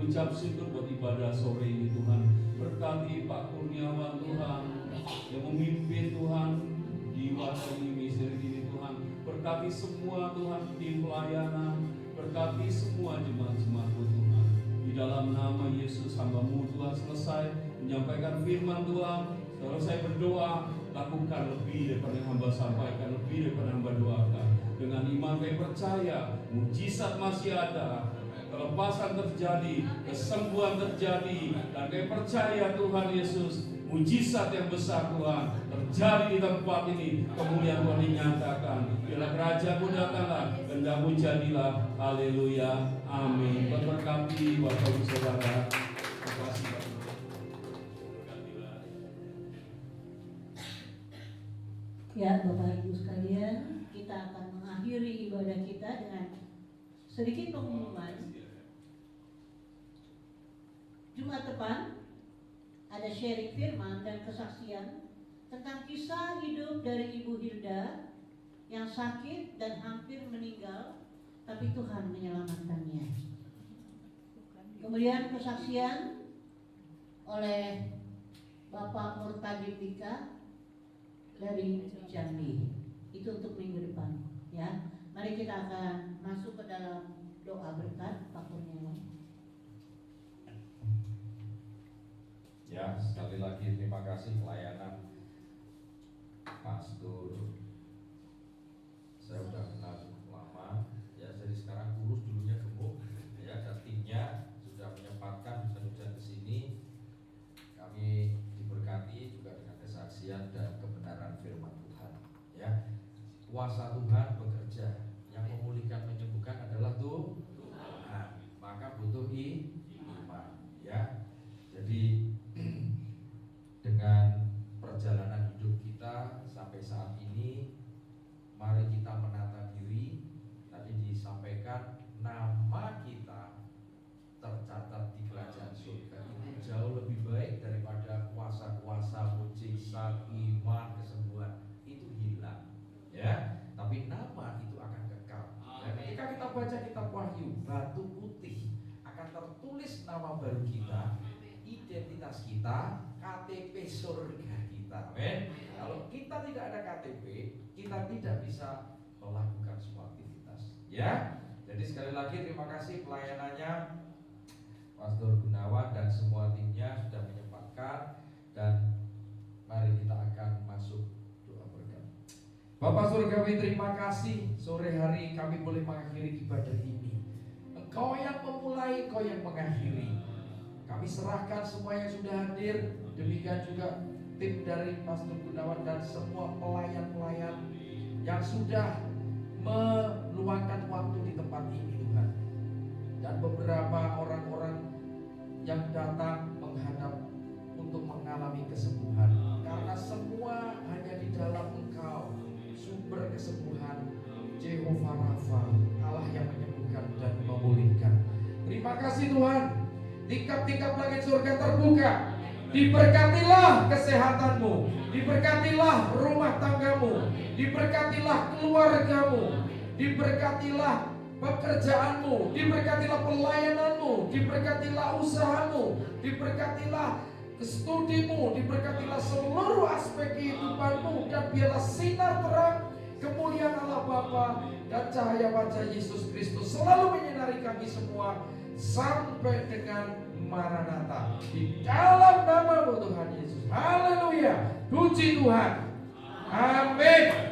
Ucap syukur buat ibadah sore ini Tuhan. Berkati Pak Kurniawan Tuhan yang memimpin Tuhan di waktu ini misi ini Tuhan. Berkati semua Tuhan tim pelayanan, berkati semua jemaat-jemaat-Mu Tuhan. Di dalam nama Yesus hamba-Mu Tuhan selesai menyampaikan firman Tuhan. Kalau saya berdoa, lakukan lebih daripada yang hamba sampaikan, lebih daripada yang hamba doakan. Dengan iman kami percaya mujizat masih ada, kelepasan terjadi, kesembuhan terjadi, dan kami percaya Tuhan Yesus, mujizat yang besar Tuhan terjadi di tempat ini. Kemuliaan Tuhan dinyatakan. Bila kerajaan-Mu datanglah, kehendak-Mu jadilah. Haleluya, amin. Berkati Bapak Ibu Saudara. Terima kasih Bapak. Ya, Bapak Ibu sekalian, kita akan mengakhiri ibadah kita dengan sedikit pengumuman. Jumat depan ada sharing firman dan kesaksian tentang kisah hidup dari Ibu Hilda yang sakit dan hampir meninggal, tapi Tuhan menyelamatkannya. Kemudian kesaksian oleh Bapak Murtadi Pika dari Jambi. Itu untuk minggu depan, ya. Mari kita akan masuk ke dalam doa berkat Pak Kurniawan. Ya, sekali lagi terima kasih pelayanan Pastor. Saya sudah kenal cukup lama, ya. Jadi sekarang kurus, dulunya gemuk, ya. Dan timnya sudah menyempatkan hujan-hujan ke sini. Kami diberkati juga dengan kesaksian dan kebenaran firman Tuhan, ya. Kuasa Tuhan bekerja, yang memulihkan menyembuhkan adalah Tuhan. Maka butuh iman, ya. Jadi dengan perjalanan hidup kita sampai saat ini, mari kita menata diri. Tadi disampaikan nama kita tercatat di kerajaan surga itu jauh lebih baik daripada kuasa-kuasa mujizat, iman, kesembuhan itu hilang, ya. Tapi nama itu akan kekal. Dan ketika kita baca kitab Wahyu, batu putih akan tertulis nama baru kita, identitas kita, KTP surga kita. Amin. Kalau kita tidak ada KTP, kita tidak bisa melakukan semua aktivitas, ya. Jadi sekali lagi terima kasih pelayanannya Pastor Gunawan dan semua timnya sudah menyempatkan, dan mari kita akan masuk doa berkat. Bapak Surgawi, terima kasih sore hari kami boleh mengakhiri ibadah ini. Engkau yang memulai, Engkau yang mengakhiri. Kami serahkan semua yang sudah hadir, demikian juga tim dari Pastor Gunawan dan semua pelayan-pelayan yang sudah meluangkan waktu di tempat ini, Tuhan. Dan beberapa orang-orang yang datang menghadap untuk mengalami kesembuhan, karena semua hanya di dalam Engkau sumber kesembuhan, Jehovah Rafa, Allah yang menyembuhkan dan memulihkan. Terima kasih Tuhan. Tingkap-tingkap langit surga terbuka, Diberkatilah kesehatanmu, diberkatilah rumah tanggamu, diberkatilah keluargamu, diberkatilah pekerjaanmu, diberkatilah pelayananmu, diberkatilah usahamu, diberkatilah studimu, diberkatilah seluruh aspek kehidupanmu, dan biarlah sinar terang kemuliaan Allah Bapa dan cahaya wajah Yesus Kristus selalu menyinari kami semua sampai dengan Maranatha. Di dalam nama Tuhan Yesus. Haleluya. Puji Tuhan. Amin.